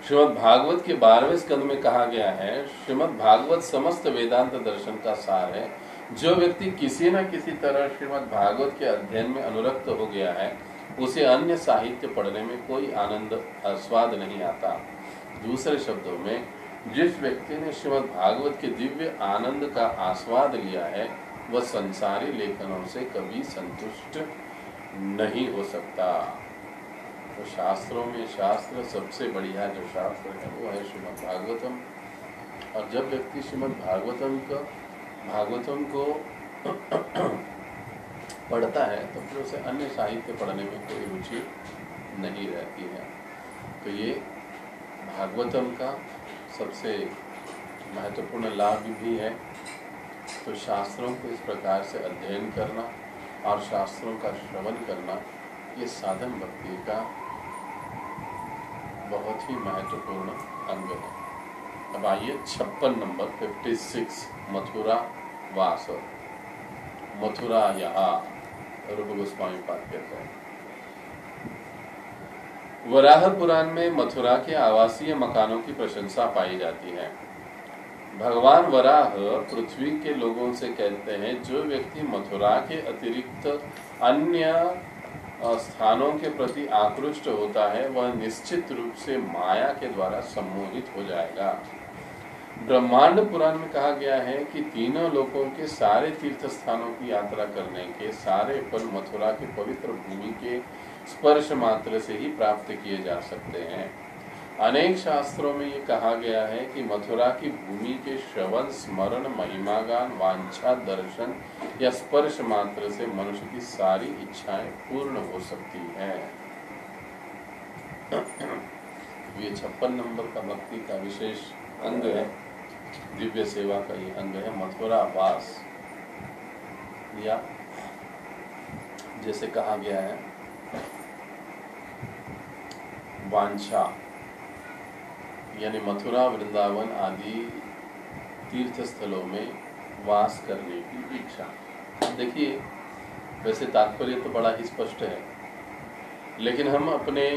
श्रीमद् भागवत के 12वें स्कंद में कहा गया है, श्रीमद् भागवत समस्त वेदांत दर्शन का सार है। जो व्यक्ति किसी न किसी तरह श्रीमद् भागवत के अध्ययन में अनुरक्त हो गया है, उसे अन्य साहित्य पढ़ने में कोई आनंद, स्वाद नहीं आता। दूसरे शब्दों में, जिस व्यक्ति ने श्रीमद् भागवत के दिव्य आनंद का आस्वाद लिया है, वह संसारी लेखनों से कभी संतुष्ट नहीं हो सकता। तो शास्त्रों में शास्त्र सबसे बढ़िया जो शास्त्र है वो है श्रीमद् भागवतम। और जब व्यक्ति श्रीमद् भागवतम को पढ़ता है तो फिर उसे अन्य साहित्य पढ़ने में कोई रुचि नहीं रहती है। तो ये भागवतम का सबसे महत्वपूर्ण लाभ भी है। तो शास्त्रों को इस प्रकार से अध्ययन करना और शास्त्रों का श्रवण करना, ये साधन भक्ति का बहुत ही महत्वपूर्ण अंग है। अब आइए 56 नंबर 56, मथुरा वास। मथुरा यहाँ रूप गोस्वामी पाद कहते हैं। वराह पुराण में मथुरा के आवासीय मकानों की प्रशंसा पाई जाती है। भगवान वराह पृथ्वी के लोगों से कहते हैं, जो व्यक्ति मथुरा के अतिरिक्त अन्य स्थानों के प्रति आकृष्ट होता है वह निश्चित रूप से माया के द्वारा सम्मोहित हो जाएगा। ब्रह्मांड पुराण में कहा गया है कि तीनों लोकों के सारे तीर्थ स्थानों की यात्रा करने के सारे फल मथुरा के पवित्र भूमि के स्पर्श मात्र से ही प्राप्त किए जा सकते हैं। अनेक शास्त्रों में ये कहा गया है कि मथुरा की भूमि के श्रवण, स्मरण, महिमागान, वांछा, दर्शन या स्पर्श मात्र से मनुष्य की सारी इच्छाएं पूर्ण हो सकती हैं। ये 56 नंबर का भक्ति का विशेष अंग है, दिव्य सेवा का ये अंग है, मथुरा वास। या जैसे कहा गया है वांछा, यानी मथुरा वृंदावन आदि तीर्थ स्थलों में वास करने की इच्छा। देखिए वैसे तात्पर्य तो बड़ा ही स्पष्ट है, लेकिन हम अपने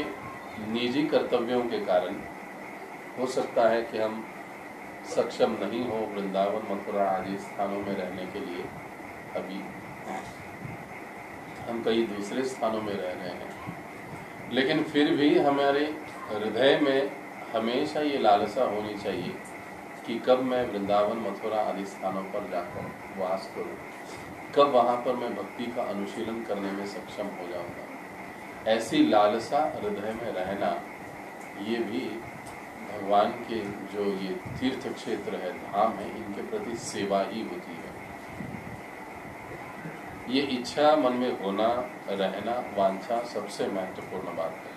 निजी कर्तव्यों के कारण हो सकता है कि हम सक्षम नहीं हो वृंदावन मथुरा आदि स्थानों में रहने के लिए। अभी हम कई दूसरे स्थानों में रह रहे हैं, लेकिन फिर भी हमारे हृदय में हमेशा ये लालसा होनी चाहिए कि कब मैं वृंदावन मथुरा आदि स्थानों पर जाकर वास करूं, कब वहां पर मैं भक्ति का अनुशीलन करने में सक्षम हो जाऊंगा। ऐसी लालसा हृदय में रहना, ये भी भगवान के जो ये तीर्थ क्षेत्र है, धाम है, इनके प्रति सेवा ही होती है। ये इच्छा मन में होना, रहना, वांछा सबसे महत्वपूर्ण बात है।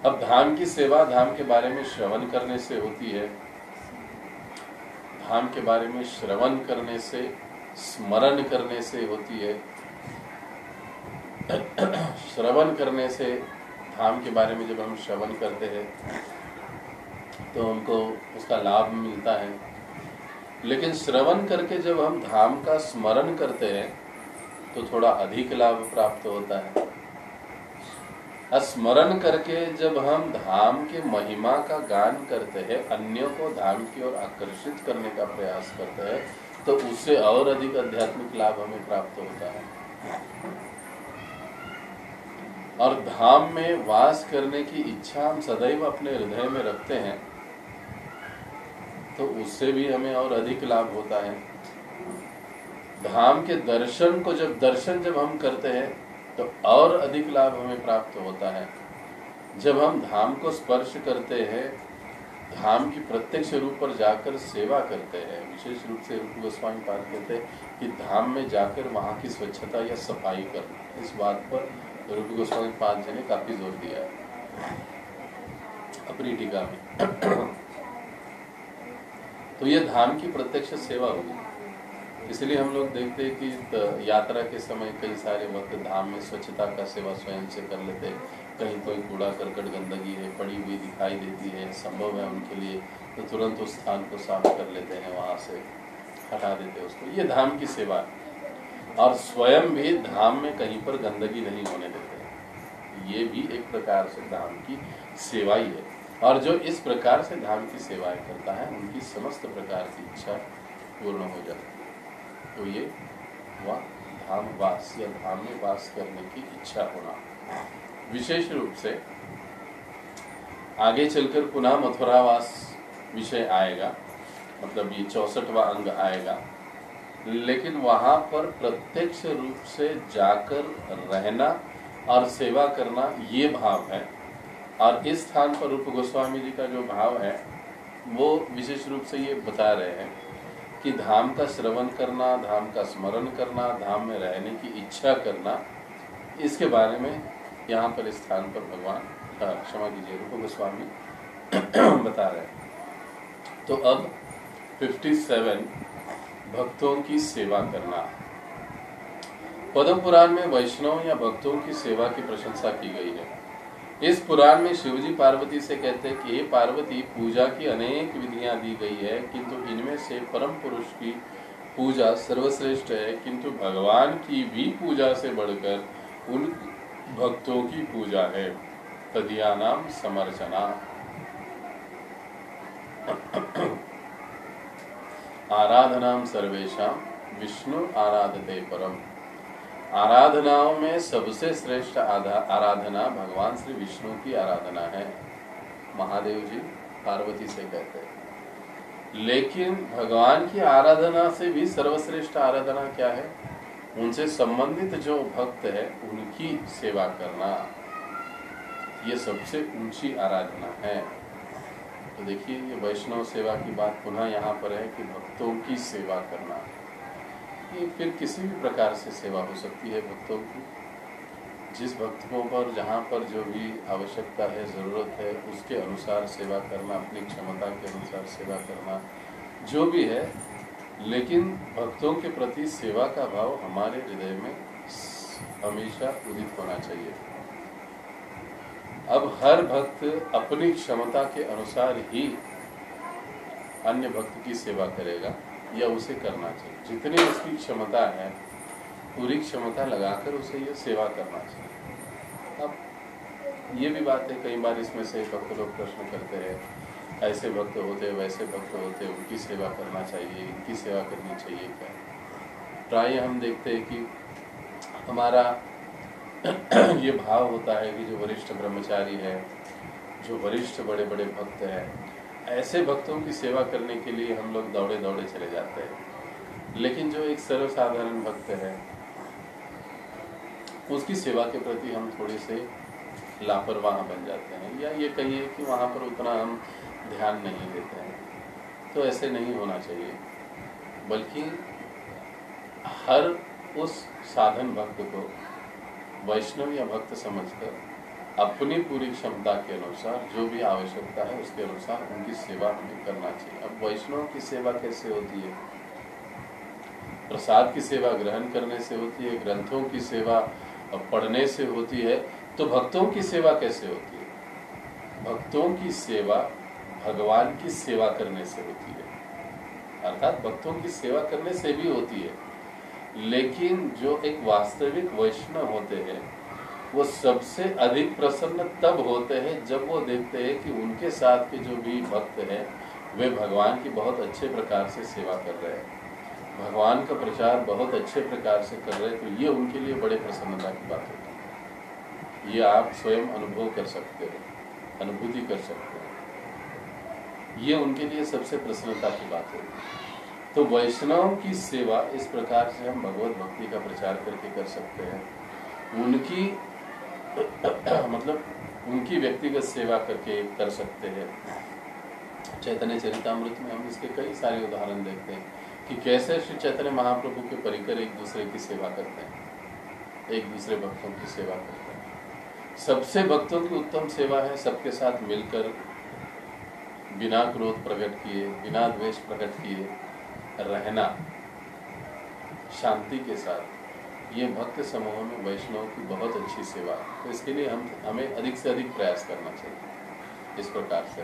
अब धाम की सेवा धाम के बारे में श्रवण करने से होती है, धाम के बारे में श्रवण करने से, स्मरण करने से होती है। श्रवण करने से, धाम के बारे में जब हम श्रवण करते हैं तो हमको उसका लाभ मिलता है, लेकिन श्रवण करके जब हम धाम का स्मरण करते हैं तो थोड़ा अधिक लाभ प्राप्त होता है। स्मरण करके जब हम धाम के महिमा का गान करते हैं, अन्यों को धाम की ओर आकर्षित करने का प्रयास करते हैं, तो उससे और अधिक आध्यात्मिक लाभ हमें प्राप्त होता है। और धाम में वास करने की इच्छा हम सदैव अपने हृदय में रखते हैं, तो उससे भी हमें और अधिक लाभ होता है। धाम के दर्शन जब हम करते हैं तो और अधिक लाभ हमें प्राप्त होता है। जब हम धाम को स्पर्श करते हैं, धाम की प्रत्यक्ष रूप पर जाकर सेवा करते हैं, विशेष रूप से रूप गोस्वामी पाद कहते हैं कि धाम में जाकर वहाँ की स्वच्छता या सफाई करना, इस बात पर रूप गोस्वामी पाद जी ने काफी जोर दिया है अपनी टीका में। तो ये धाम की प्रत्यक्ष सेवा होगी। इसलिए हम लोग देखते हैं कि यात्रा के समय कई सारे वक्त धाम में स्वच्छता का सेवा स्वयं से कर लेते हैं। कहीं कोई कूड़ा करकट गंदगी है पड़ी हुई दिखाई देती है, संभव है उनके लिए, तो तुरंत उस स्थान को साफ कर लेते हैं, वहाँ से हटा देते हैं उसको। ये धाम की सेवा है। और स्वयं भी धाम में कहीं पर गंदगी नहीं होने देते, ये भी एक प्रकार से धाम की सेवा ही है। और जो इस प्रकार से धाम की सेवाएं करता है, उनकी समस्त प्रकार की इच्छा पूर्ण हो जाती है। तो ये हुआ धाम वास या धाम में वास करने की इच्छा होना। विशेष रूप से आगे चलकर पुनः मथुरावास विषय आएगा, मतलब ये 64वां अंग आएगा, लेकिन वहां पर प्रत्यक्ष रूप से जाकर रहना और सेवा करना ये भाव है। और इस स्थान पर रूप गोस्वामी जी का जो भाव है वो विशेष रूप से ये बता रहे हैं कि धाम का श्रवण करना, धाम का स्मरण करना, धाम में रहने की इच्छा करना, इसके बारे में यहाँ पर इस स्थान पर भगवान, क्षमा कीजिए, रूप गोस्वामी बता रहे हैं। तो अब 57 भक्तों की सेवा करना। पद्म पुराण में वैष्णव या भक्तों की सेवा की प्रशंसा की गई है। इस पुराण में शिवजी पार्वती से कहते हैं कि हे पार्वती, पूजा की अनेक विधियां दी गई है, किंतु इनमें से परम पुरुष की पूजा सर्वश्रेष्ठ है, किंतु भगवान की भी पूजा से बढ़कर उन भक्तों की पूजा है। तदीयानाम समर्चना। आराधनाम सर्वेशाम विष्णु आराधते परम। आराधनाओं में सबसे श्रेष्ठ आराधना भगवान श्री विष्णु की आराधना है, महादेव जी पार्वती से कहते हैं। लेकिन भगवान की आराधना से भी सर्वश्रेष्ठ आराधना क्या है? उनसे संबंधित जो भक्त है उनकी सेवा करना, ये सबसे ऊंची आराधना है। तो देखिए, ये वैष्णव सेवा की बात पुनः यहाँ पर है कि भक्तों की सेवा करना। ये फिर किसी भी प्रकार से सेवा हो सकती है भक्तों की। जिस भक्तों पर जहाँ पर जो भी आवश्यकता है, ज़रूरत है, उसके अनुसार सेवा करना, अपनी क्षमता के अनुसार सेवा करना, जो भी है, लेकिन भक्तों के प्रति सेवा का भाव हमारे हृदय में हमेशा उदित होना चाहिए। अब हर भक्त अपनी क्षमता के अनुसार ही अन्य भक्त की सेवा करेगा या उसे करना चाहिए। जितनी उसकी क्षमता है पूरी क्षमता लगाकर उसे ये सेवा करना चाहिए। अब ये भी बात है, कई बार इसमें से भक्त लोग प्रश्न करते हैं, ऐसे भक्त होते, वैसे भक्त होते, उनकी सेवा करना चाहिए, इनकी सेवा करनी चाहिए क्या? प्राय हम देखते हैं कि हमारा ये भाव होता है कि जो वरिष्ठ ब्रह्मचारी है, जो वरिष्ठ बड़े बड़े भक्त हैं, ऐसे भक्तों की सेवा करने के लिए हम लोग दौड़े दौड़े चले जाते हैं। लेकिन जो एक सर्वसाधारण भक्त है, उसकी सेवा के प्रति हम थोड़े से लापरवाह बन जाते हैं, या ये कहिए कि वहाँ पर उतना हम ध्यान नहीं देते हैं। तो ऐसे नहीं होना चाहिए, बल्कि हर उस साधन भक्त को वैष्णव या भक्त समझकर अपनी पूरी क्षमता के अनुसार जो भी आवश्यकता है उसके अनुसार उनकी सेवा हमें करना चाहिए। अब वैष्णव की सेवा कैसे होती है? प्रसाद की सेवा ग्रहण करने से होती है, ग्रंथों की सेवा पढ़ने से होती है। तो भक्तों की सेवा कैसे होती है? भक्तों की सेवा भगवान की सेवा करने से होती है, अर्थात भक्तों की सेवा करने से भी होती है। लेकिन जो एक वास्तविक वैष्णव होते हैं वो सबसे अधिक प्रसन्न तब होते हैं जब वो देखते हैं कि उनके साथ के जो भी भक्त हैं वे भगवान की बहुत अच्छे प्रकार से सेवा कर रहे हैं, भगवान का प्रचार बहुत अच्छे प्रकार से कर रहे हैं। तो ये उनके लिए बड़े प्रसन्नता की बात होती है। ये आप स्वयं अनुभव कर सकते हो, अनुभूति कर सकते हो। ये उनके लिए सबसे प्रसन्नता की बात होती है। तो वैष्णव की सेवा इस प्रकार से हम भगवत भक्ति का प्रचार करके कर सकते हैं। उनकी मतलब उनकी व्यक्तिगत सेवा करके कर सकते हैं। चैतन्य चरितामृत में हम इसके कई सारे उदाहरण देखते हैं कि कैसे श्री चैतन्य महाप्रभु के परिकर एक दूसरे की सेवा करते हैं, एक दूसरे भक्तों की सेवा करते हैं। सबसे भक्तों की उत्तम सेवा है सबके साथ मिलकर बिना क्रोध प्रकट किए, बिना द्वेष प्रकट किए रहना, शांति के साथ। ये भक्त समूह में वैष्णव की बहुत अच्छी सेवा है। तो इसके लिए हमें अधिक से अधिक प्रयास करना चाहिए। इस प्रकार से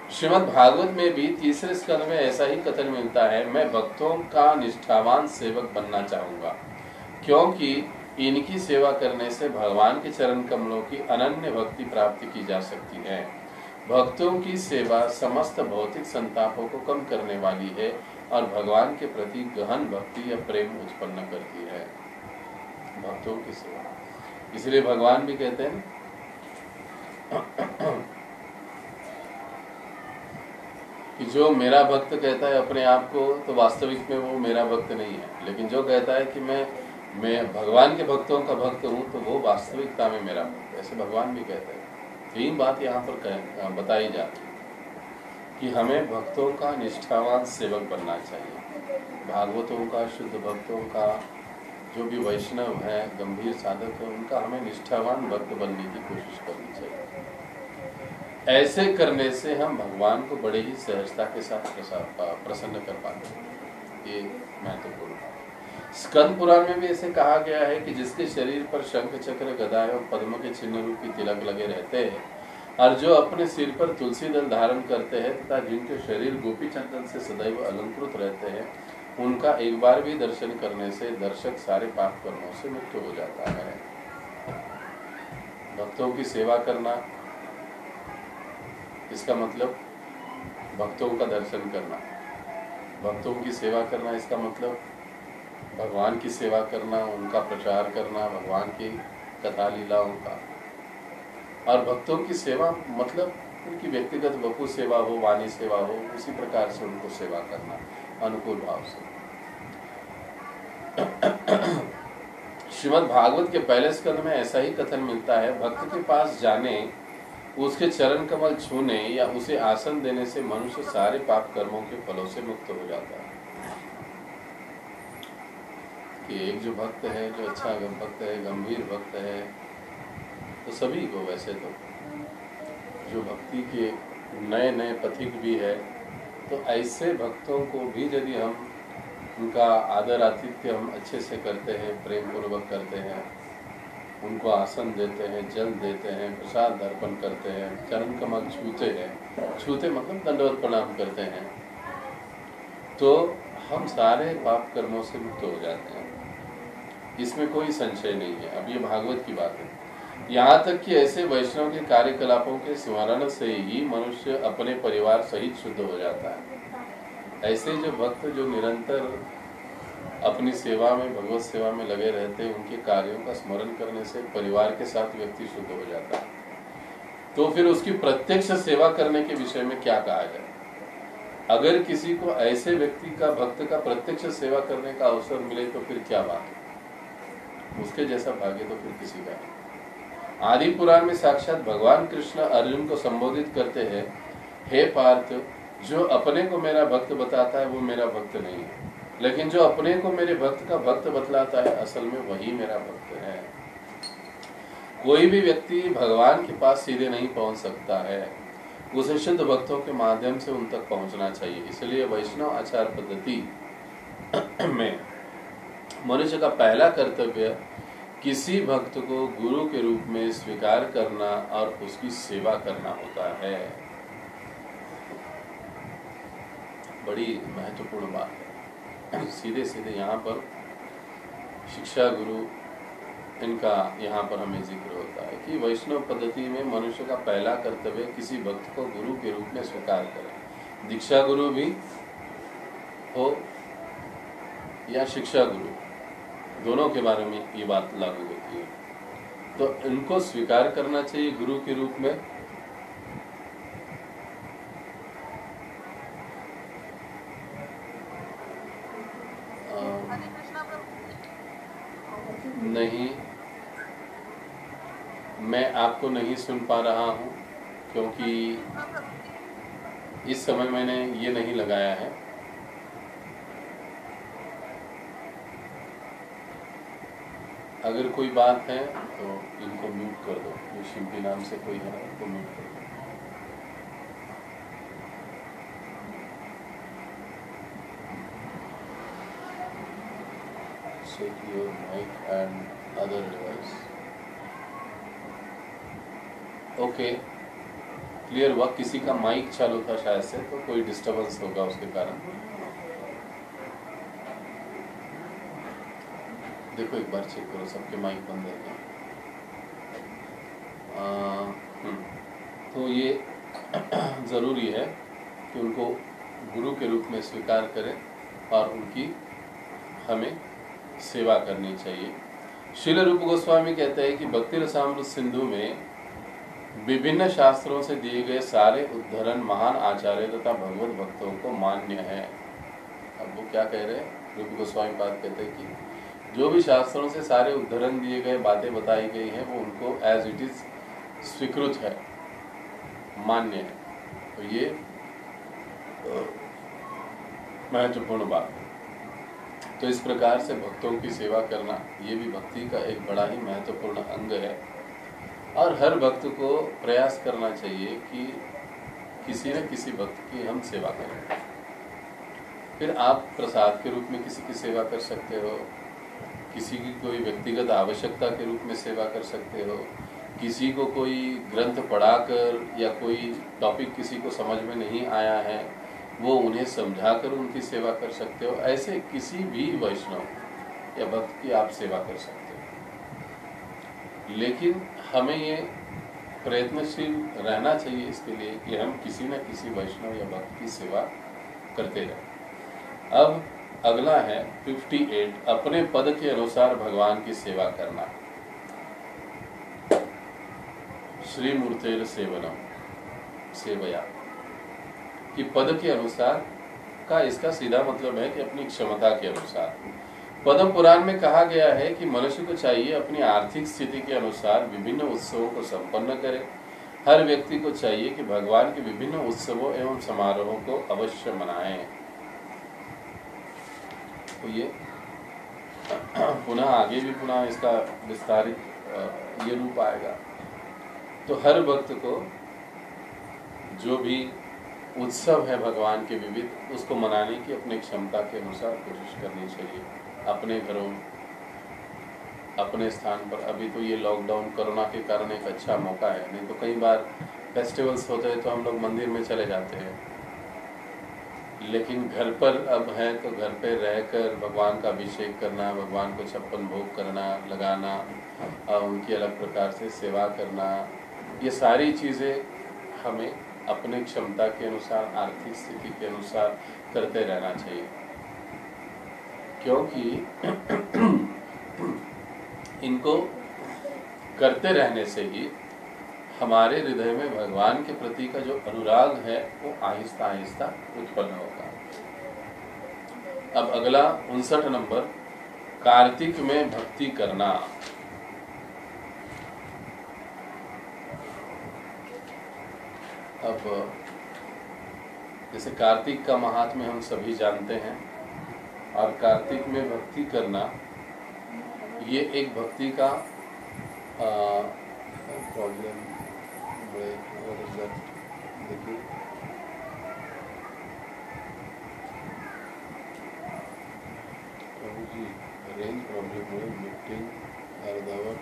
श्रीमद् भागवत में भी तीसरे स्कंद में ऐसा ही कथन मिलता है, मैं भक्तों का निष्ठावान सेवक बनना चाहूंगा, क्योंकि इनकी सेवा करने से भगवान के चरण कमलों की अनन्य भक्ति प्राप्ति की जा सकती है। भक्तों की सेवा समस्त भौतिक संतापों को कम करने वाली है और भगवान के प्रति गहन भक्ति या प्रेम उत्पन्न करती है। भक्तों की सेवा, इसलिए भगवान भी कहते हैं कि जो मेरा भक्त कहता है अपने आप को, तो वास्तविक में वो मेरा भक्त नहीं है। लेकिन जो कहता है कि मैं भगवान के भक्तों का भक्त हूँ, तो वो वास्तविकता में मेरा भक्त है। ऐसे भगवान भी कहते हैं। तीन बात यहाँ पर बताई जाती है कि हमें भक्तों का निष्ठावान सेवक बनना चाहिए। भागवतों का, शुद्ध भक्तों का, जो भी वैष्णव है, गंभीर साधक है, उनका हमें निष्ठावान भक्त बनने की कोशिश करनी चाहिए। ऐसे करने से हम भगवान को बड़े ही सहजता के साथ प्रसन्न कर पाते हैं। ये महत्वपूर्ण है। स्कंद पुराण में भी ऐसे कहा गया है कि जिसके शरीर पर शंख चक्र गदा और पद्म के चिन्ह रूप की तिलक लगे रहते हैं और जो अपने सिर पर तुलसी दल धारण करते हैं तथा जिनके शरीर गोपी चंदन से सदैव अलंकृत रहते हैं, उनका एक बार भी दर्शन करने से दर्शक सारे पाप कर्मों से मुक्त हो जाता है। भक्तों की सेवा करना, इसका मतलब भक्तों का दर्शन करना। भक्तों की सेवा करना इसका मतलब भगवान की सेवा करना, उनका प्रचार करना, भगवान की कथा लीलाओं का। और भक्तों की सेवा मतलब उनकी व्यक्तिगत वपु सेवा हो, वाणी सेवा हो, उसी प्रकार से उनको सेवा करना अनुकूल भाव से। श्रीमद् भागवत के पहले स्कंद में ऐसा ही कथन मिलता है, भक्त के पास जाने, उसके चरण कमल छूने या उसे आसन देने से मनुष्य सारे पाप कर्मों के फलों से मुक्त हो जाता है। कि एक जो भक्त है, जो अच्छा भक्त है, गंभीर भक्त है, तो सभी को वैसे तो जो भक्ति के नए नए पथिक भी है, तो ऐसे भक्तों को भी यदि हम उनका आदर आतिथ्य हम अच्छे से करते हैं, प्रेम पूर्वक करते हैं, उनको आसन देते हैं, जल देते हैं, प्रसाद अर्पण करते हैं, चरण कमल छूते हैं, छूते मतलब दंडवत प्रणाम करते हैं, तो हम सारे पाप कर्मों से मुक्त हो जाते हैं। इसमें कोई संशय नहीं है। अब ये भागवत की बात है। यहाँ तक कि ऐसे वैष्णव के कार्यकलापों के स्मरण से ही मनुष्य अपने परिवार सहित शुद्ध हो जाता है। ऐसे जो भक्त जो निरंतर अपनी सेवा में, भगवत सेवा में लगे रहते हैं, उनके कार्यों का स्मरण करने से परिवार के साथ व्यक्ति शुद्ध हो जाता है। तो फिर उसकी प्रत्यक्ष सेवा करने के विषय में क्या कहा जाए? अगर किसी को ऐसे व्यक्ति का, भक्त का प्रत्यक्ष सेवा करने का अवसर मिले तो फिर क्या बात है, उसके जैसा भाग्य तो फिर किसी का नहीं। आदि पुराण में साक्षात भगवान कृष्ण अर्जुन को संबोधित करते हैं, हे पार्थ, जो अपने को मेरा भक्त बताता है वो मेरा भक्त नहीं है, लेकिन जो अपने को मेरे भक्त का भक्त बतलाता है असल में वही मेरा भक्त है। कोई भी व्यक्ति भगवान के पास सीधे नहीं पहुंच सकता है, उसे शुद्ध भक्तों के माध्यम से उन तक पहुंचना चाहिए। इसलिए वैष्णव आचार पद्धति में मनुष्य का पहला कर्तव्य किसी भक्त को गुरु के रूप में स्वीकार करना और उसकी सेवा करना होता है। बड़ी महत्वपूर्ण बात है। सीधे सीधे यहाँ पर शिक्षा गुरु, इनका यहाँ पर हमें जिक्र होता है कि वैष्णव पद्धति में मनुष्य का पहला कर्तव्य किसी भक्त को गुरु के रूप में स्वीकार करें। दीक्षा गुरु भी हो या शिक्षा गुरु, दोनों के बारे में ये बात लागू होती है। तो इनको स्वीकार करना चाहिए गुरु के रूप में। नहीं, मैं आपको नहीं सुन पा रहा हूँ क्योंकि इस समय मैंने ये नहीं लगाया है। अगर कोई बात है तो इनको म्यूट कर दो। जो शिल्पी नाम से कोई है उनको म्यूट कर दो। Check your mic and other device. Okay, clear हुआ। किसी का माइक चालू था शायद से, तो कोई डिस्टरबेंस होगा उसके कारण। देखो एक बार चेक करो, सबके माइक बंद है क्या? तो ये ज़रूरी है कि उनको गुरु के रूप में स्वीकार करें और उनकी हमें सेवा करनी चाहिए। श्रील रूप गोस्वामी कहते हैं कि भक्ति रसामृत सिंधु में विभिन्न शास्त्रों से दिए गए सारे उद्धरण महान आचार्य तथा भगवत भक्तों को मान्य है। अब वो क्या कह रहे हैं? रूप गोस्वामी बात कहते हैं कि जो भी शास्त्रों से सारे उद्धरण दिए गए, बातें बताई गई हैं, वो उनको एज इट इज स्वीकृत है, मान्य है। तो ये महत्वपूर्ण बात है। तो इस प्रकार से भक्तों की सेवा करना ये भी भक्ति का एक बड़ा ही महत्वपूर्ण अंग है और हर भक्त को प्रयास करना चाहिए कि किसी न किसी भक्त की हम सेवा करें। फिर आप प्रसाद के रूप में किसी की सेवा कर सकते हो, किसी की कोई व्यक्तिगत आवश्यकता के रूप में सेवा कर सकते हो, किसी को कोई ग्रंथ पढ़ाकर या कोई टॉपिक किसी को समझ में नहीं आया है वो उन्हें समझाकर उनकी सेवा कर सकते हो। ऐसे किसी भी वैष्णव या भक्त की आप सेवा कर सकते हो। लेकिन हमें ये प्रयत्नशील रहना चाहिए इसके लिए कि हम किसी न किसी वैष्णव या भक्त की सेवा करते रहें। अब अगला है 58, अपने पद के अनुसार भगवान की सेवा करना। श्री मूर्तेर सेवनम, सेवया कि पद के अनुसार का इसका सीधा मतलब है कि अपनी क्षमता के अनुसार। पद्म पुराण में कहा गया है कि मनुष्य को चाहिए अपनी आर्थिक स्थिति के अनुसार विभिन्न उत्सवों को संपन्न करे। हर व्यक्ति को चाहिए कि भगवान के विभिन्न उत्सवों एवं समारोहों को अवश्य मनाएं। तो ये पुनः आगे भी पुनः इसका विस्तारित ये रूप आएगा। तो हर भक्त को जो भी उत्सव है भगवान के विविध, उसको मनाने की अपनी क्षमता के अनुसार कोशिश करनी चाहिए। अपने घरों, अपने स्थान पर। अभी तो ये लॉकडाउन कोरोना के कारण एक अच्छा मौका है, नहीं तो कई बार फेस्टिवल्स होते हैं तो हम लोग मंदिर में चले जाते हैं, लेकिन घर पर अब है तो घर पे रहकर भगवान का अभिषेक करना, भगवान को 56 भोग करना, लगाना, उनकी अलग प्रकार से सेवा करना, ये सारी चीज़ें हमें अपने क्षमता के अनुसार, आर्थिक स्थिति के अनुसार करते रहना चाहिए। क्योंकि इनको करते रहने से ही हमारे हृदय में भगवान के प्रति का जो अनुराग है वो आहिस्ता आहिस्ता उत्पन्न होगा। अब अगला 59 नंबर, कार्तिक में भक्ति करना। अब जैसे कार्तिक का महात्म्य हम सभी जानते हैं, और कार्तिक में भक्ति करना ये एक भक्ति का प्रॉब्लम। देखिए, प्रभु जी रेंज प्रॉब्लम है, मीटिंग अर्धावर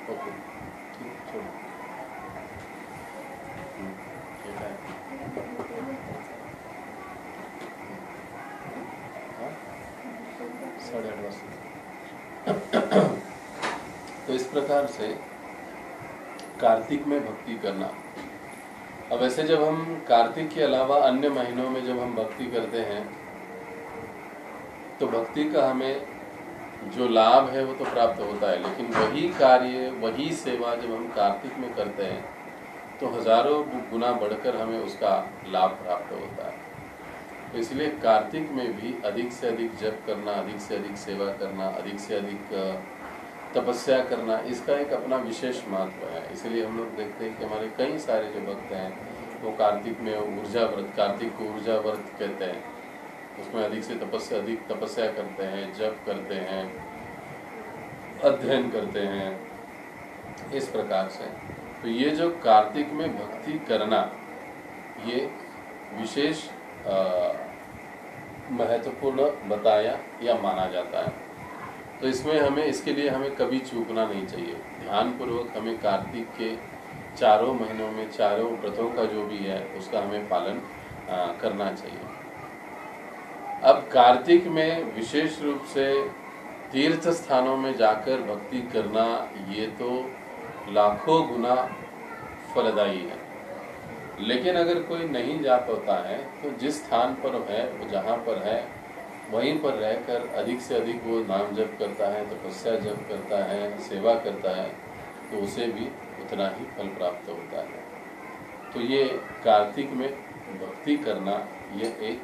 ओके ठीक, छोड़ो। साढ़े 8 तो इस प्रकार से कार्तिक में भक्ति करना। अब ऐसे जब हम कार्तिक के अलावा अन्य महीनों में जब हम भक्ति करते हैं तो भक्ति का हमें जो लाभ है वो तो प्राप्त होता है, लेकिन वही कार्य, वही सेवा जब हम कार्तिक में करते हैं तो हजारों गुना बढ़कर हमें उसका लाभ प्राप्त होता है। तो इसलिए कार्तिक में भी अधिक से अधिक जप करना, अधिक से अधिक सेवा करना, अधिक से अधिक तपस्या करना, इसका एक अपना विशेष महत्व है। इसलिए हम लोग देखते हैं कि हमारे कई सारे जो भक्त हैं वो कार्तिक में ऊर्जा व्रत, कार्तिक को ऊर्जा व्रत कहते हैं, उसमें अधिक से अधिक तपस्या करते हैं, जप करते हैं, अध्ययन करते हैं, इस प्रकार से। तो ये जो कार्तिक में भक्ति करना ये विशेष महत्वपूर्ण बताया या माना जाता है। तो इसमें हमें, इसके लिए हमें कभी चूकना नहीं चाहिए। ध्यानपूर्वक हमें कार्तिक के चारों महीनों में चारों व्रतों का जो भी है उसका हमें पालन करना चाहिए। अब कार्तिक में विशेष रूप से तीर्थ स्थानों में जाकर भक्ति करना ये तो लाखों गुना फलदायी है। लेकिन अगर कोई नहीं जा पाता है तो जिस स्थान पर है, वो जहाँ पर है वहीं पर रहकर अधिक से अधिक वो नाम जप करता है, तपस्या जप करता है, सेवा करता है, तो उसे भी उतना ही फल प्राप्त होता है। तो ये कार्तिक में भक्ति करना ये एक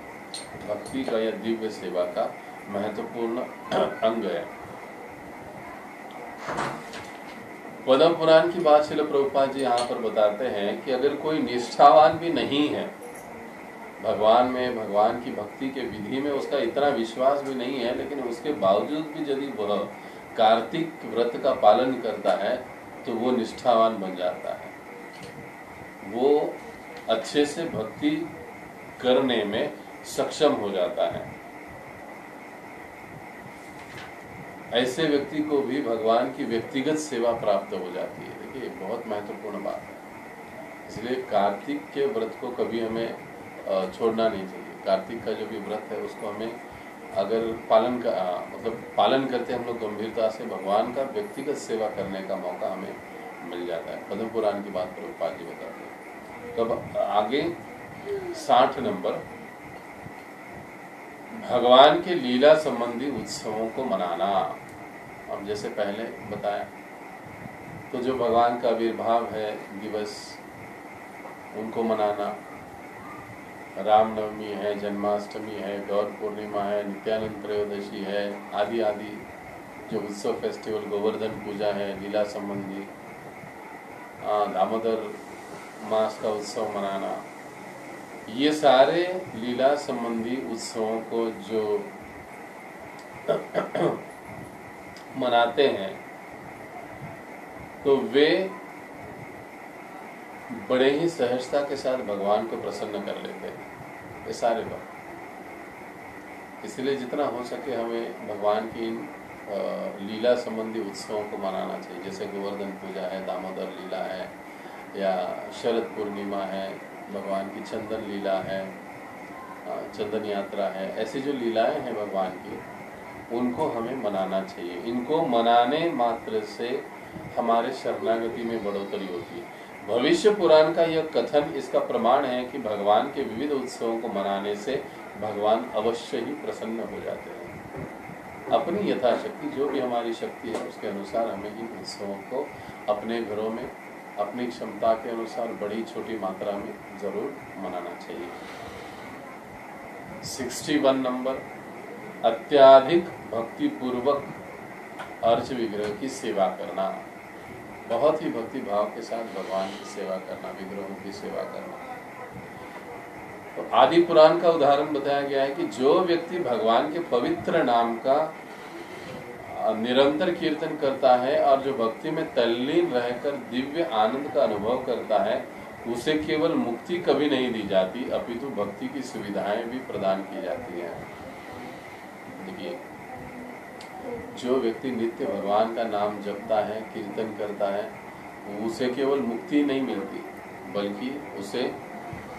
भक्ति का या दिव्य सेवा का महत्वपूर्ण अंग है। पद्म पुराण की बात श्रील प्रभुपाद जी यहाँ पर बताते हैं कि अगर कोई निष्ठावान भी नहीं है भगवान में, भगवान की भक्ति के विधि में उसका इतना विश्वास भी नहीं है, लेकिन उसके बावजूद भी यदि वह कार्तिक व्रत का पालन करता है तो वो निष्ठावान बन जाता है, वो अच्छे से भक्ति करने में सक्षम हो जाता है। ऐसे व्यक्ति को भी भगवान की व्यक्तिगत सेवा प्राप्त हो जाती है। देखिए बहुत महत्वपूर्ण बात है। इसलिए कार्तिक के व्रत को कभी हमें छोड़ना नहीं चाहिए। कार्तिक का जो भी व्रत है उसको हमें अगर पालन करते हम लोग गंभीरता से, भगवान का व्यक्तिगत सेवा करने का मौका हमें मिल जाता है। पद्म पुराण की बात प्रभुपाद जी बताते हैं। तब आगे 60 नंबर, भगवान के लीला संबंधी उत्सवों को मनाना। अब जैसे पहले बताया तो जो भगवान का आविर्भाव है दिवस उनको मनाना, रामनवमी है, जन्माष्टमी है, गौर पूर्णिमा है, नित्यानंद त्रयोदशी है, आदि आदि जो उत्सव फेस्टिवल, गोवर्धन पूजा है लीला संबंधी, दामोदर मास का उत्सव मनाना, ये सारे लीला संबंधी उत्सवों को जो मनाते हैं तो वे बड़े ही सहजता के साथ भगवान को प्रसन्न कर लेते हैं, ये सारे लोग। इसलिए जितना हो सके हमें भगवान की इन लीला संबंधी उत्सवों को मनाना चाहिए। जैसे गोवर्धन पूजा है, दामोदर लीला है, या शरद पूर्णिमा है, भगवान की चंदन लीला है, चंदन यात्रा है। ऐसी जो लीलाएं हैं भगवान की, उनको हमें मनाना चाहिए। इनको मनाने मात्र से हमारे शरणागति में बढ़ोतरी होती है। भविष्य पुराण का यह कथन इसका प्रमाण है कि भगवान के विविध उत्सवों को मनाने से भगवान अवश्य ही प्रसन्न हो जाते हैं। अपनी यथाशक्ति, जो भी हमारी शक्ति है उसके अनुसार हमें इन उत्सवों को अपने घरों में अपनी क्षमता के अनुसार बड़ी छोटी मात्रा में जरूर मनाना चाहिए। 61 नंबर, अत्याधिक भक्ति पूर्वक अर्च विग्रह की सेवा करना। बहुत ही भक्ति भाव के साथ भगवान की सेवा करना, विग्रहों की सेवा करना। तो आदि पुराण का उदाहरण बताया गया है कि जो व्यक्ति भगवान के पवित्र नाम का निरंतर कीर्तन करता है और जो भक्ति में तल्लीन रहकर दिव्य आनंद का अनुभव करता है, उसे केवल मुक्ति कभी नहीं दी जाती, अपितु भक्ति की सुविधाएं भी प्रदान की जाती हैं। देखिए, जो व्यक्ति नित्य भगवान का नाम जपता है, कीर्तन करता है, उसे केवल मुक्ति नहीं मिलती, बल्कि उसे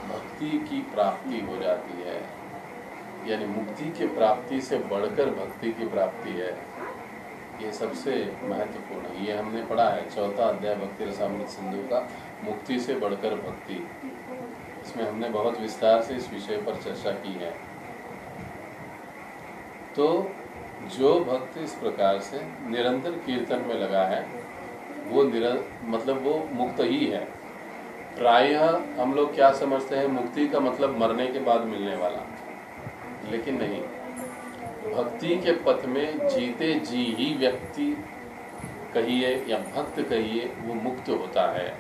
भक्ति की प्राप्ति हो जाती है। यानी मुक्ति की प्राप्ति से बढ़कर भक्ति की प्राप्ति है। ये सबसे महत्वपूर्ण है। ये हमने पढ़ा है 4वां अध्याय भक्ति रसामृत सिंधु का, मुक्ति से बढ़कर भक्ति। इसमें हमने बहुत विस्तार से इस विषय पर चर्चा की है। तो जो भक्त इस प्रकार से निरंतर कीर्तन में लगा है, वो मतलब वो मुक्त ही है। प्रायः हम लोग क्या समझते हैं, मुक्ति का मतलब मरने के बाद मिलने वाला, लेकिन नहीं। भक्ति के पथ में जीते जी ही व्यक्ति कहिए या भक्त कहिए, वो मुक्त होता है।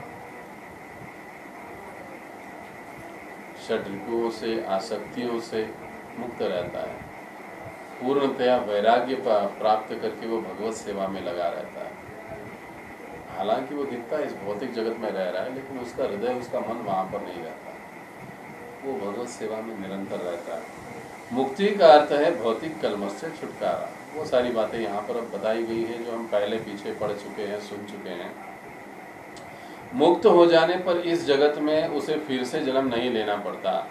षड्रिपुओं से, आसक्तियों से मुक्त रहता है। पूर्णतया वैराग्य प्राप्त करके वो भगवत सेवा में लगा रहता है। हालांकि वो दिखता है इस भौतिक जगत में रह रहा है, लेकिन उसका हृदय, उसका मन वहां पर नहीं रहता, वो भगवत सेवा में निरंतर रहता है। मुक्ति का अर्थ है भौतिक कलमश से छुटकारा। वो सारी बातें यहाँ पर अब बताई गई है जो हम पहले पीछे पढ़ चुके हैं, सुन चुके हैं। मुक्त हो जाने पर इस जगत में उसे फिर से जन्म नहीं लेना पड़ता।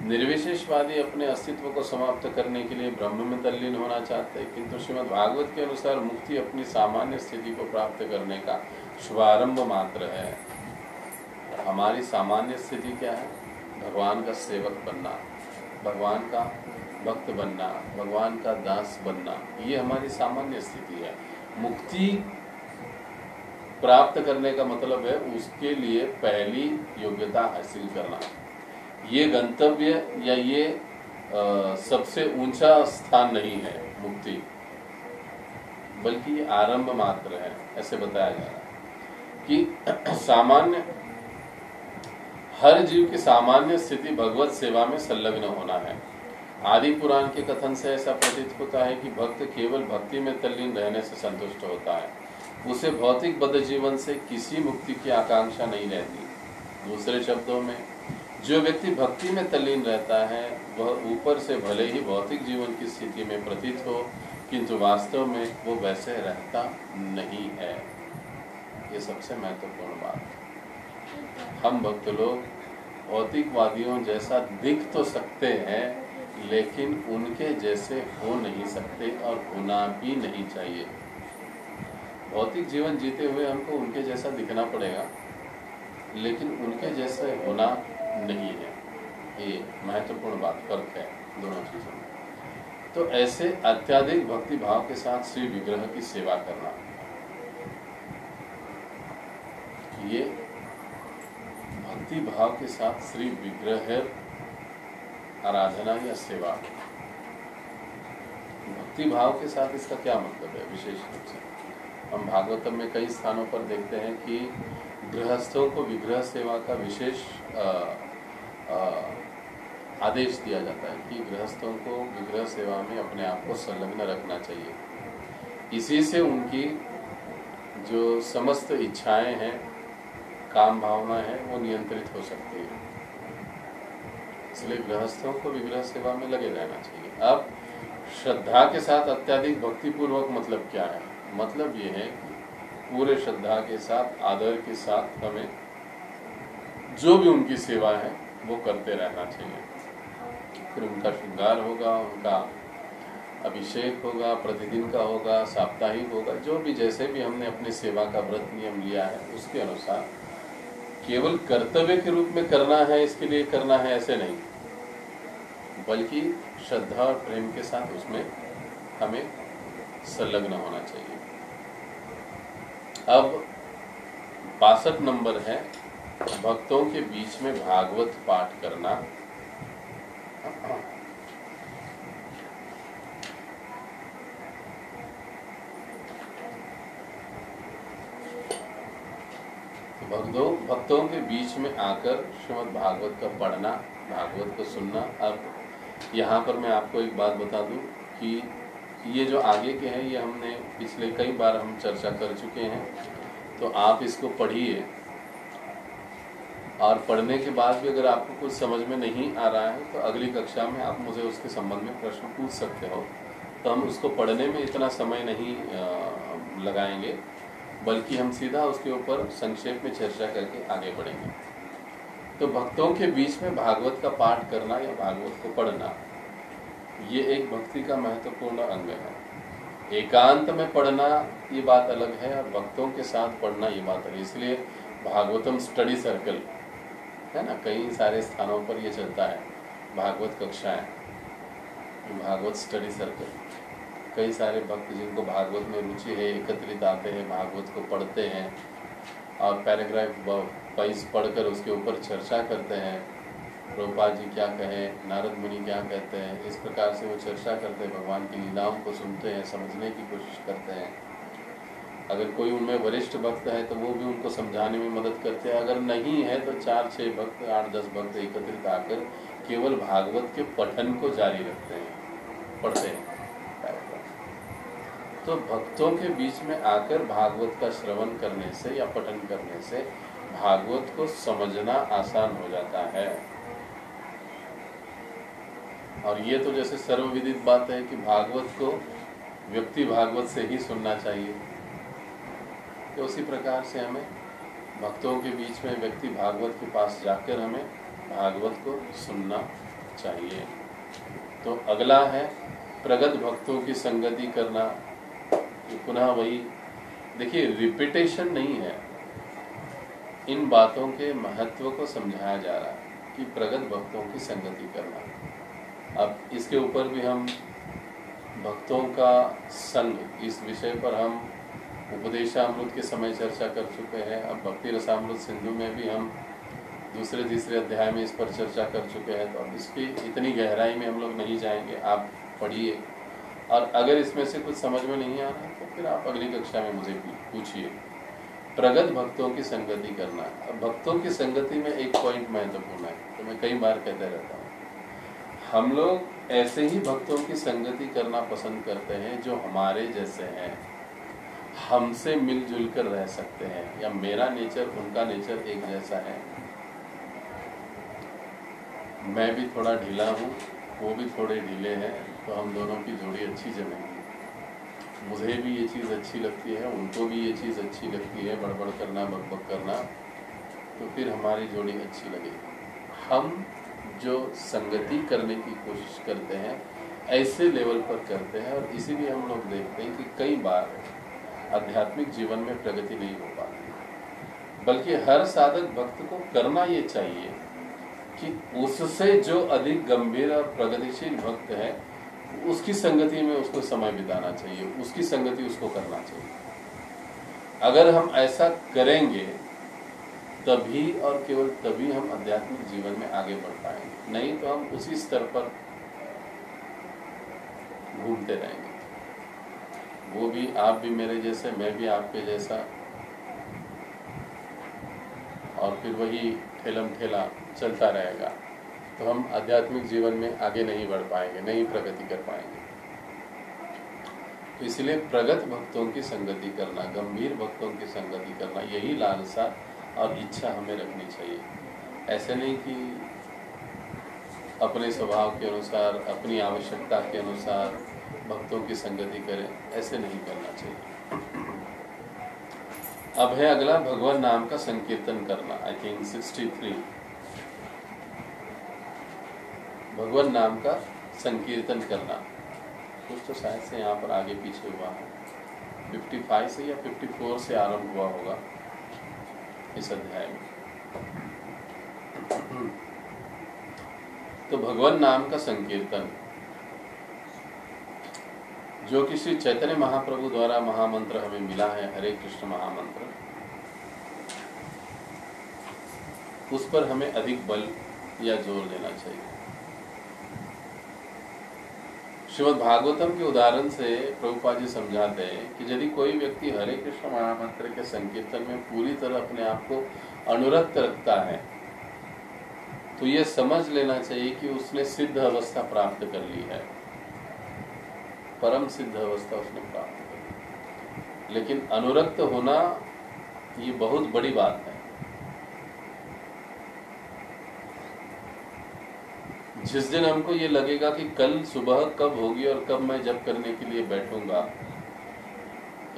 निर्विशेषवादी अपने अस्तित्व को समाप्त करने के लिए ब्रह्म में तल्लीन होना चाहते हैं, किंतु श्रीमद् भागवत के अनुसार मुक्ति अपनी सामान्य स्थिति को प्राप्त करने का शुभारंभ मात्र है। हमारी सामान्य स्थिति क्या है? भगवान का सेवक बनना, भगवान का भक्त बनना, भगवान का दास बनना, ये हमारी सामान्य स्थिति है। मुक्ति प्राप्त करने का मतलब है उसके लिए पहली योग्यता हासिल करना। ये गंतव्य या ये सबसे ऊंचा स्थान नहीं है मुक्ति, बल्कि ये आरंभ मात्र है। ऐसे बताया जा रहा है कि सामान्य हर जीव की सामान्य स्थिति भगवत सेवा में संलग्न होना है। आदि पुराण के कथन से ऐसा प्रतीत होता है कि भक्त केवल भक्ति में तल्लीन रहने से संतुष्ट होता है। उसे भौतिक बद्ध जीवन से किसी मुक्ति की आकांक्षा नहीं रहती। दूसरे शब्दों में, जो व्यक्ति भक्ति में तल्लीन रहता है वह ऊपर से भले ही भौतिक जीवन की स्थिति में प्रतीत हो, किंतु वास्तव में वो वैसे रहता नहीं है। ये सबसे महत्वपूर्ण बात है। हम भक्त लोग भौतिकवादियों जैसा दिख तो सकते हैं, लेकिन उनके जैसे हो नहीं सकते और होना भी नहीं चाहिए। भौतिक जीवन जीते हुए हमको उनके जैसा दिखना पड़ेगा, लेकिन उनके जैसे होना नहीं है। ये महत्वपूर्ण बात, फर्क है दोनों चीजों में। तो ऐसे अत्याधिक भक्ति भाव के साथ श्री विग्रह की सेवा करना, ये भक्ति भाव के साथ श्री विग्रह आराधना या सेवा। भक्ति भाव के साथ इसका क्या मतलब है? विशेष रूप से हम भागवतम में कई स्थानों पर देखते हैं कि गृहस्थों को विग्रह सेवा का विशेष आदेश दिया जाता है कि गृहस्थों को विग्रह सेवा में अपने आप को संलग्न रखना चाहिए। इसी से उनकी जो समस्त इच्छाएं हैं, काम भावना है, वो नियंत्रित हो सकती है। इसलिए गृहस्थों को विग्रह सेवा में लगे रहना चाहिए। अब श्रद्धा के साथ अत्यधिक भक्तिपूर्वक मतलब क्या है? मतलब ये है कि पूरे श्रद्धा के साथ, आदर के साथ हमें जो भी उनकी सेवा है वो करते रहना चाहिए। फिर उनका श्रृंगार होगा, उनका अभिषेक होगा, प्रतिदिन का होगा, साप्ताहिक होगा, जो भी जैसे भी हमने अपनी सेवा का व्रत नियम लिया है उसके अनुसार केवल कर्तव्य के रूप में करना है, इसके लिए करना है ऐसे नहीं, बल्कि श्रद्धा और प्रेम के साथ उसमें हमें संलग्न होना चाहिए। अब 62 नंबर है भक्तों के बीच में भागवत पाठ करना। भक्तों के बीच में आकर श्रीमद् भागवत का पढ़ना, भागवत को सुनना। अब यहाँ पर मैं आपको एक बात बता दूं कि ये जो आगे के हैं ये हमने पिछले कई बार हम चर्चा कर चुके हैं, तो आप इसको पढ़िए और पढ़ने के बाद भी अगर आपको कुछ समझ में नहीं आ रहा है तो अगली कक्षा में आप मुझे उसके संबंध में प्रश्न पूछ सकते हो। तो हम उसको पढ़ने में इतना समय नहीं लगाएंगे, बल्कि हम सीधा उसके ऊपर संक्षेप में चर्चा करके आगे बढ़ेंगे। तो भक्तों के बीच में भागवत का पाठ करना या भागवत को पढ़ना, ये एक भक्ति का महत्वपूर्ण अंग है। एकांत में पढ़ना ये बात अलग है और भक्तों के साथ पढ़ना ये बात अलग है। इसलिए भागवतम स्टडी सर्कल है ना, कई सारे स्थानों पर ये चलता है, भागवत कक्षाएं, भागवत स्टडी सर्कल। कई सारे भक्त जिनको भागवत में रुचि है एकत्रित आते हैं, भागवत को पढ़ते हैं और पैराग्राफ वाइज पढ़कर उसके ऊपर चर्चा करते हैं। प्रभुपाद जी क्या कहें, नारद मुनि क्या कहते हैं, इस प्रकार से वो चर्चा करते हैं, भगवान की लीलाओं को सुनते हैं, समझने की कोशिश करते हैं। अगर कोई उनमें वरिष्ठ भक्त है तो वो भी उनको समझाने में मदद करते हैं। अगर नहीं है तो 4-6 भक्त, 8-10 भक्त एकत्रित आकर केवल भागवत के पठन को जारी रखते हैं, पढ़ते हैं। तो भक्तों के बीच में आकर भागवत का श्रवण करने से या पठन करने से भागवत को समझना आसान हो जाता है। और ये तो जैसे सर्वविदित बात है कि भागवत को व्यक्ति भागवत से ही सुनना चाहिए, तो उसी प्रकार से हमें भक्तों के बीच में व्यक्ति भागवत के पास जाकर हमें भागवत को सुनना चाहिए। तो अगला है प्रगत भक्तों की संगति करना। पुनः वही देखिए, रिपीटेशन नहीं है, इन बातों के महत्व को समझाया जा रहा है कि प्रगत भक्तों की संगति करना। अब इसके ऊपर भी हम भक्तों का संग, इस विषय पर हम उपदेशामृत के समय चर्चा कर चुके हैं। अब भक्ति रसामृत सिंधु में भी हम दूसरे तीसरे अध्याय में इस पर चर्चा कर चुके हैं। तो अब इसकी इतनी गहराई में हम लोग नहीं जाएंगे, आप पढ़िए और अगर इसमें से कुछ समझ में नहीं आ रहा तो फिर आप अगली कक्षा में मुझे पूछिए। प्रगत भक्तों की संगति करना। अब भक्तों की संगति में एक पॉइंट महत्वपूर्ण है, तो मैं कई बार कहते रहता हूँ, हम लोग ऐसे ही भक्तों की संगति करना पसंद करते हैं जो हमारे जैसे हैं, हमसे मिलजुल कर रह सकते हैं, या मेरा नेचर उनका नेचर एक जैसा है। मैं भी थोड़ा ढीला हूँ, वो भी थोड़े ढीले हैं, तो हम दोनों की जोड़ी अच्छी जमेगी। मुझे भी ये चीज़ अच्छी लगती है, उनको भी ये चीज़ अच्छी लगती है, बड़बड़ करना, बकबक करना, तो फिर हमारी जोड़ी अच्छी लगेगी। हम जो संगति करने की कोशिश करते हैं ऐसे लेवल पर करते हैं, और इसीलिए हम लोग देखते हैं कि कई बार आध्यात्मिक जीवन में प्रगति नहीं हो पाती। बल्कि हर साधक भक्त को करना ये चाहिए कि उससे जो अधिक गंभीर और प्रगतिशील भक्त है उसकी संगति में उसको समय बिताना चाहिए, उसकी संगति उसको करना चाहिए। अगर हम ऐसा करेंगे तभी और केवल तभी हम आध्यात्मिक जीवन में आगे बढ़ पाएंगे, नहीं तो हम उसी स्तर पर घूमते रहेंगे। वो भी, आप भी मेरे जैसे, मैं भी आपके जैसा, और फिर वही ठेलम ठेला चलता रहेगा। तो हम आध्यात्मिक जीवन में आगे नहीं बढ़ पाएंगे, नहीं प्रगति कर पाएंगे। तो इसलिए प्रगत भक्तों की संगति करना, गंभीर भक्तों की संगति करना, यही लालसा और इच्छा हमें रखनी चाहिए। ऐसे नहीं कि अपने स्वभाव के अनुसार, अपनी आवश्यकता के अनुसार भक्तों की संगति करें, ऐसे नहीं करना चाहिए। अब है अगला, भगवान नाम का संकीर्तन करना। आई थिंक 63, भगवान नाम का संकीर्तन करना। कुछ तो शायद से यहाँ पर आगे पीछे हुआ है, 55 से या 54 से आरंभ हुआ होगा इस अध्याय में। तो भगवान नाम का संकीर्तन, जो कि श्री चैतन्य महाप्रभु द्वारा महामंत्र हमें मिला है, हरे कृष्ण महामंत्र, उस पर हमें अधिक बल या जोर देना चाहिए। श्रीमद् भागवतम के उदाहरण से प्रभुपाद जी समझाते हैं कि यदि कोई व्यक्ति हरे कृष्ण महामंत्र के संकीर्तन में पूरी तरह अपने आप को अनुरक्त रखता है, तो ये समझ लेना चाहिए कि उसने सिद्ध अवस्था प्राप्त कर ली है, परम सिद्ध अवस्था उसने प्राप्त कर ली। लेकिन अनुरक्त होना ये बहुत बड़ी बात है। जिस दिन हमको ये लगेगा कि कल सुबह कब होगी और कब मैं जप करने के लिए बैठूंगा,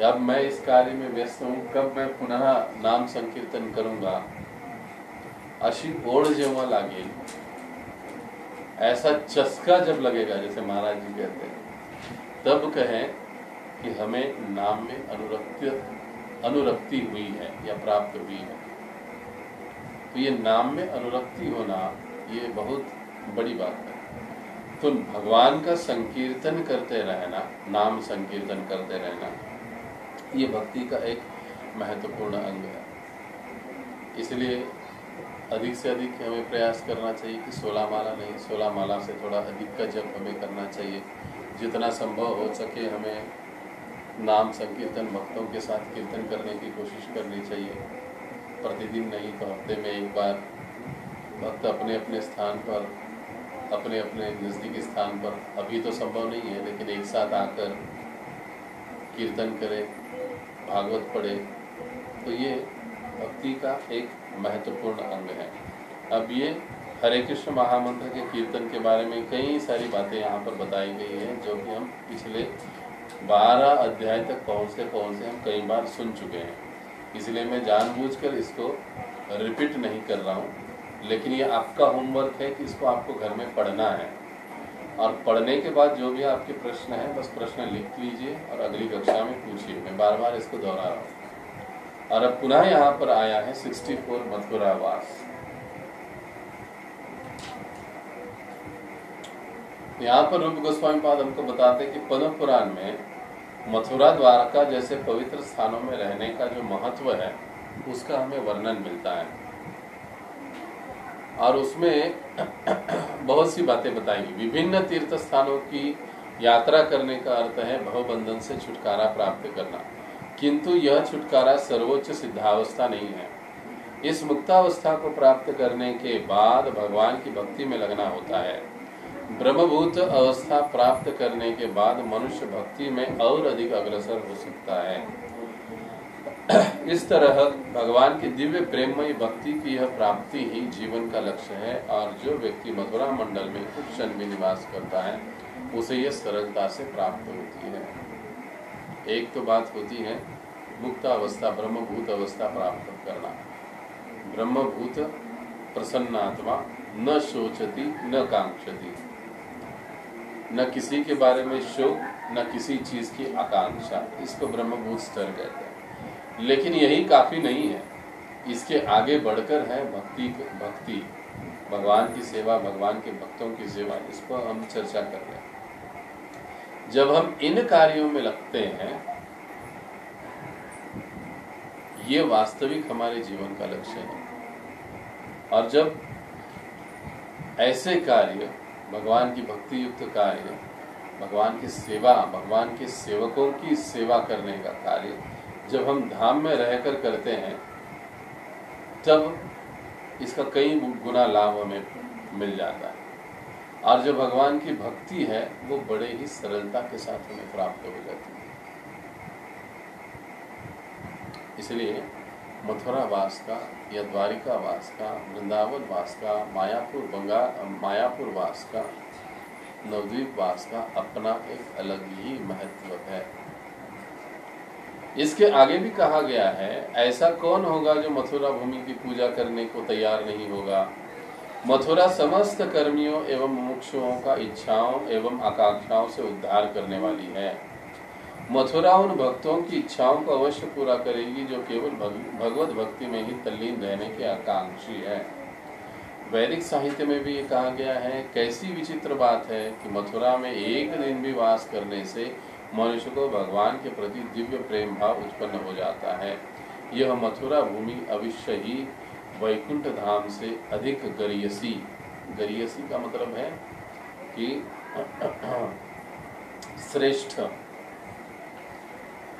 या अब मैं इस कार्य में व्यस्त हूं, कब मैं पुनः नाम संकीर्तन करूंगा, अशी ओढ जेव्हा लागेल, ऐसा चस्का जब लगेगा, जैसे महाराज जी कहते हैं, तब कहें कि हमें नाम में अनुरक्ति हुई है या प्राप्त हुई है। तो ये नाम में अनुरक्ति होना ये बहुत बड़ी बात है। तो भगवान का संकीर्तन करते रहना, नाम संकीर्तन करते रहना, ये भक्ति का एक महत्वपूर्ण अंग है। इसलिए अधिक से अधिक हमें प्रयास करना चाहिए कि 16 माला नहीं, 16 माला से थोड़ा अधिक का जप हमें करना चाहिए। जितना संभव हो सके हमें नाम संकीर्तन भक्तों के साथ कीर्तन करने की कोशिश करनी चाहिए। प्रतिदिन नहीं तो हफ्ते में एक बार भक्त अपने अपने स्थान पर, अपने अपने नज़दीकी स्थान पर, अभी तो संभव नहीं है, लेकिन एक साथ आकर कीर्तन करे, भागवत पढ़े, तो ये भक्ति का एक महत्वपूर्ण अंग है। अब ये हरे कृष्ण महामंत्र के कीर्तन के बारे में कई सारी बातें यहाँ पर बताई गई हैं, जो कि हम पिछले 12 अध्याय तक पहुँचते हम कई बार सुन चुके हैं। इसलिए मैं जानबूझकर इसको रिपीट नहीं कर रहा हूँ, लेकिन ये आपका होमवर्क है कि इसको आपको घर में पढ़ना है, और पढ़ने के बाद जो भी आपके प्रश्न हैं, बस प्रश्न लिख लीजिए और अगली कक्षा में पूछिए। मैं बार बार इसको दोहरा रहा हूँ। और अब पुनः यहाँ पर आया है 64 मथुरा वास। यहाँ पर रूप गोस्वामी पाद हमको बताते हैं कि पद्म पुराण में मथुरा द्वारका जैसे पवित्र स्थानों में रहने का जो महत्व है, उसका हमें वर्णन मिलता है, और उसमें बहुत सी बातें बताई गई। विभिन्न तीर्थ स्थानों की यात्रा करने का अर्थ है भवबंधन से छुटकारा प्राप्त करना, किंतु यह छुटकारा सर्वोच्च सिद्धावस्था नहीं है। इस मुक्तावस्था को प्राप्त करने के बाद भगवान की भक्ति में लगना होता है। ब्रह्मभूत अवस्था प्राप्त करने के बाद मनुष्य भक्ति में और अधिक अग्रसर हो सकता है। इस तरह भगवान की दिव्य प्रेममयी भक्ति की यह प्राप्ति ही जीवन का लक्ष्य है, और जो व्यक्ति मथुरा मंडल में कुछ क्षण भी निवास करता है, उसे यह सरलता से प्राप्त होती है। एक तो बात होती है मुक्त अवस्था, ब्रह्मभूत अवस्था प्राप्त करना। ब्रह्मभूत प्रसन्नात्मा न शोचती न कांक्षती, न किसी के बारे में शोक, न किसी चीज की आकांक्षा, इसको ब्रह्मभूत स्तर कहते हैं। लेकिन यही काफी नहीं है, इसके आगे बढ़कर है भक्ति, भगवान की सेवा, भगवान के भक्तों की सेवा। इस पर हम चर्चा कर रहे हैं। जब हम इन कार्यों में लगते हैं, ये वास्तविक हमारे जीवन का लक्ष्य है। और जब ऐसे कार्य, भगवान की भक्ति युक्त कार्य, भगवान की सेवा, भगवान के सेवकों की सेवा करने का कार्य जब हम धाम में रहकर करते हैं, तब इसका कई गुना लाभ हमें मिल जाता है। और जो भगवान की भक्ति है वो बड़े ही सरलता के साथ हमें प्राप्त हो जाती है। इसलिए मथुरा वास का या द्वारिका वास का, वृंदावन वास का, मायापुर वास का, नवद्वीप वास का अपना एक अलग ही महत्व है। इसके आगे भी कहा गया है, ऐसा कौन होगा जो मथुरा भूमि की पूजा करने को तैयार नहीं होगा। मथुरा समस्त कर्मियों एवं मुमुक्षुओं का इच्छाओं एवं आकांक्षाओं से उद्धार करने वाली है। मथुरा उन भक्तों की इच्छाओं को अवश्य पूरा करेगी जो केवल भगवत भक्ति में ही तल्लीन रहने के आकांक्षी है। वैदिक साहित्य में भी ये कहा गया है, कैसी विचित्र बात है कि मथुरा में एक दिन भी वास करने से मनुष्य को भगवान के प्रति दिव्य प्रेम भाव उत्पन्न हो जाता है। यह मथुरा भूमि अवश्य ही वैकुंठ धाम से अधिक गरियसी का मतलब है कि श्रेष्ठ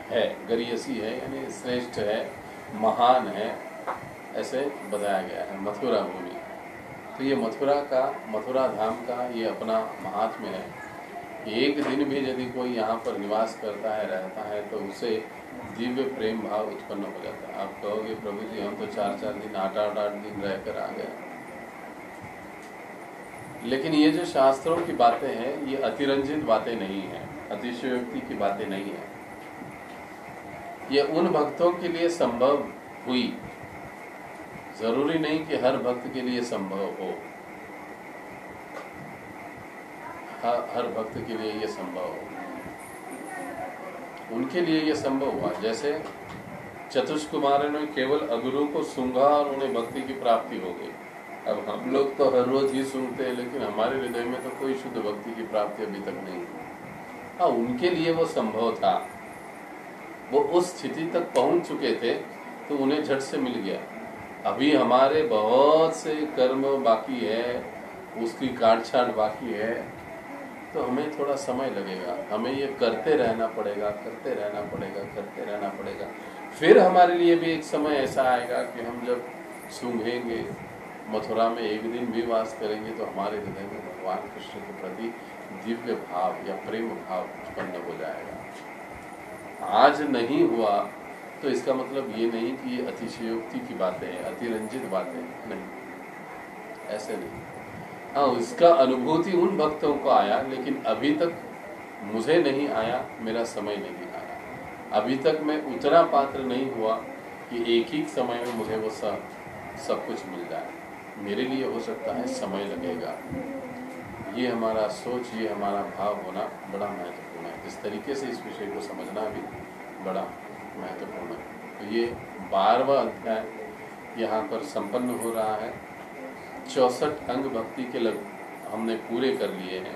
है, गरियसी है यानी श्रेष्ठ है, महान है, ऐसे बताया गया है मथुरा भूमि। तो ये मथुरा धाम का ये अपना महात्म्य है। एक दिन भी यदि कोई यहाँ पर निवास करता है, रहता है, तो उसे दिव्य प्रेम भाव उत्पन्न हो जाता है। आप कहोगे प्रभु जी हम तो 4-4 दिन 8-8 दिन रहकर आ गए। लेकिन ये जो शास्त्रों की बातें हैं ये अतिरंजित बातें नहीं है, अतिशयोक्ति की बातें नहीं है। ये उन भक्तों के लिए संभव हुई, जरूरी नहीं कि हर भक्त के लिए संभव हो। हर भक्त के लिए ये संभव हो, उनके लिए ये संभव हुआ। जैसे चतुष्कुमारों ने केवल अगुरु को सूंघा और उन्हें भक्ति की प्राप्ति हो गई। अब हम लोग तो हर रोज ही सूंघते हैं, लेकिन हमारे हृदय में तो कोई शुद्ध भक्ति की प्राप्ति अभी तक नहीं हुई। हाँ, उनके लिए वो संभव था, वो उस स्थिति तक पहुंच चुके थे तो उन्हें झट से मिल गया। अभी हमारे बहुत से कर्म बाकी है, उसकी काट-छाट बाकी है, तो हमें थोड़ा समय लगेगा। हमें ये करते रहना पड़ेगा। फिर हमारे लिए भी एक समय ऐसा आएगा कि हम जब सूंघेंगे, मथुरा में एक दिन भी वास करेंगे, तो हमारे हृदय में भगवान कृष्ण के प्रति दिव्य भाव या प्रेम भाव उत्पन्न हो जाएगा। आज नहीं हुआ तो इसका मतलब ये नहीं कि ये अतिशयोक्ति की बातें हैं, अतिरंजित बातें नहीं, ऐसे नहीं। हाँ, उसका अनुभूति उन भक्तों को आया, लेकिन अभी तक मुझे नहीं आया, मेरा समय नहीं आया। अभी तक मैं उतना पात्र नहीं हुआ कि एक ही समय में मुझे वो सब कुछ मिल जाए। मेरे लिए हो सकता है समय लगेगा। ये हमारा सोच, ये हमारा भाव होना बड़ा महत्वपूर्ण है। इस तरीके से इस विषय को समझना भी बड़ा महत्वपूर्ण है। तो ये 12वां अध्याय यहाँ पर संपन्न हो रहा है। 64 अंग भक्ति के हमने पूरे कर लिए हैं।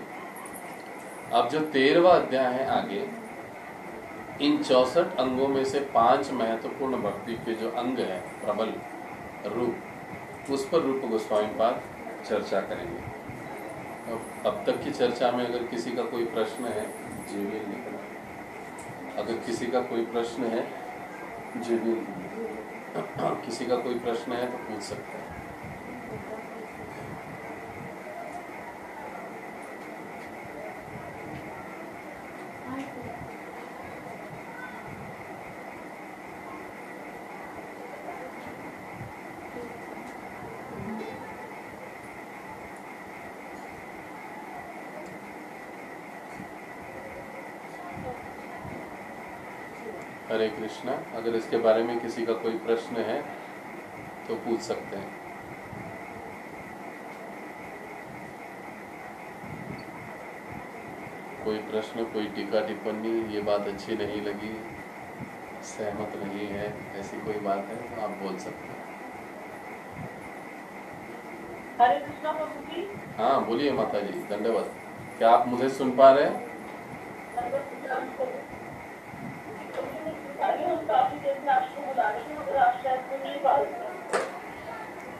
अब जो 13वां अध्याय है आगे, इन 64 अंगों में से 5 महत्वपूर्ण भक्ति के जो अंग है, प्रबल रूप, उस पर रूप गोस्वामी पाद चर्चा करेंगे। अब तक की चर्चा में अगर किसी का कोई प्रश्न है, जीविल लिखना। अगर किसी का कोई प्रश्न है, जीविल किसी का कोई प्रश्न है तो पूछ सकते हैं। हरे कृष्णा। अगर इसके बारे में किसी का कोई प्रश्न है तो पूछ सकते हैं। कोई प्रश्न, कोई टीका टिप्पणी, ये बात अच्छी नहीं लगी, सहमत नहीं है, ऐसी कोई बात है तो आप बोल सकते हैं। हरे कृष्णा प्रभु जी। हाँ बोलिए माता जी, धन्यवाद। क्या आप मुझे सुन पा रहे हैं?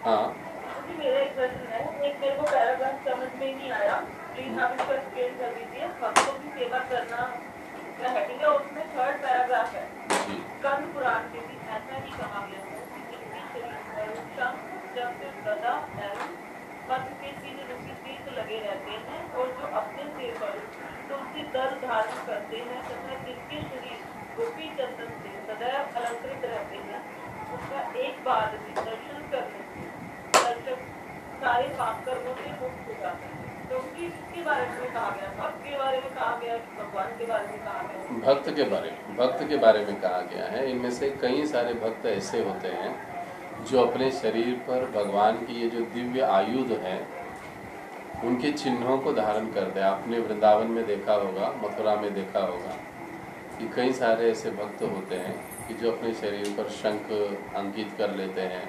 हाँ, मेरा एक प्रश्न है। एक मेरे को पैराग्राफ समझ में नहीं आया, प्लीज आप इसको एक्सप्लेन कर दीजिए। भक्तों की सेवा करना हेडिंग है, उसमें 3rd पैराग्राफ है। स्कंद पुराण के भी ऐसा ही कहा गया है कि जिनकी शरीर जब से गदा एवं पद के 3 रहते हैं तथा जिनके शरीर गोपी चंदन से सदैव अलंकृत रहते हैं, उसका एक बार भी दर्शन करने से दर्शक सारे पाप कर्मों से मुक्त हो जाता है। क्योंकि इसके बारे में कहा गया, भक्त के बारे में कहा गया, भगवान के बारे में कहा गया। भक्त के बारे में कहा गया है। इनमें से कई सारे भक्त ऐसे होते हैं जो अपने शरीर पर भगवान की ये जो दिव्य आयुध हैं उनके चिन्हों को धारण करते हैं। आपने वृंदावन में देखा होगा, मथुरा में देखा होगा कि कई सारे ऐसे भक्त होते हैं कि जो अपने शरीर पर शंख अंकित कर लेते हैं,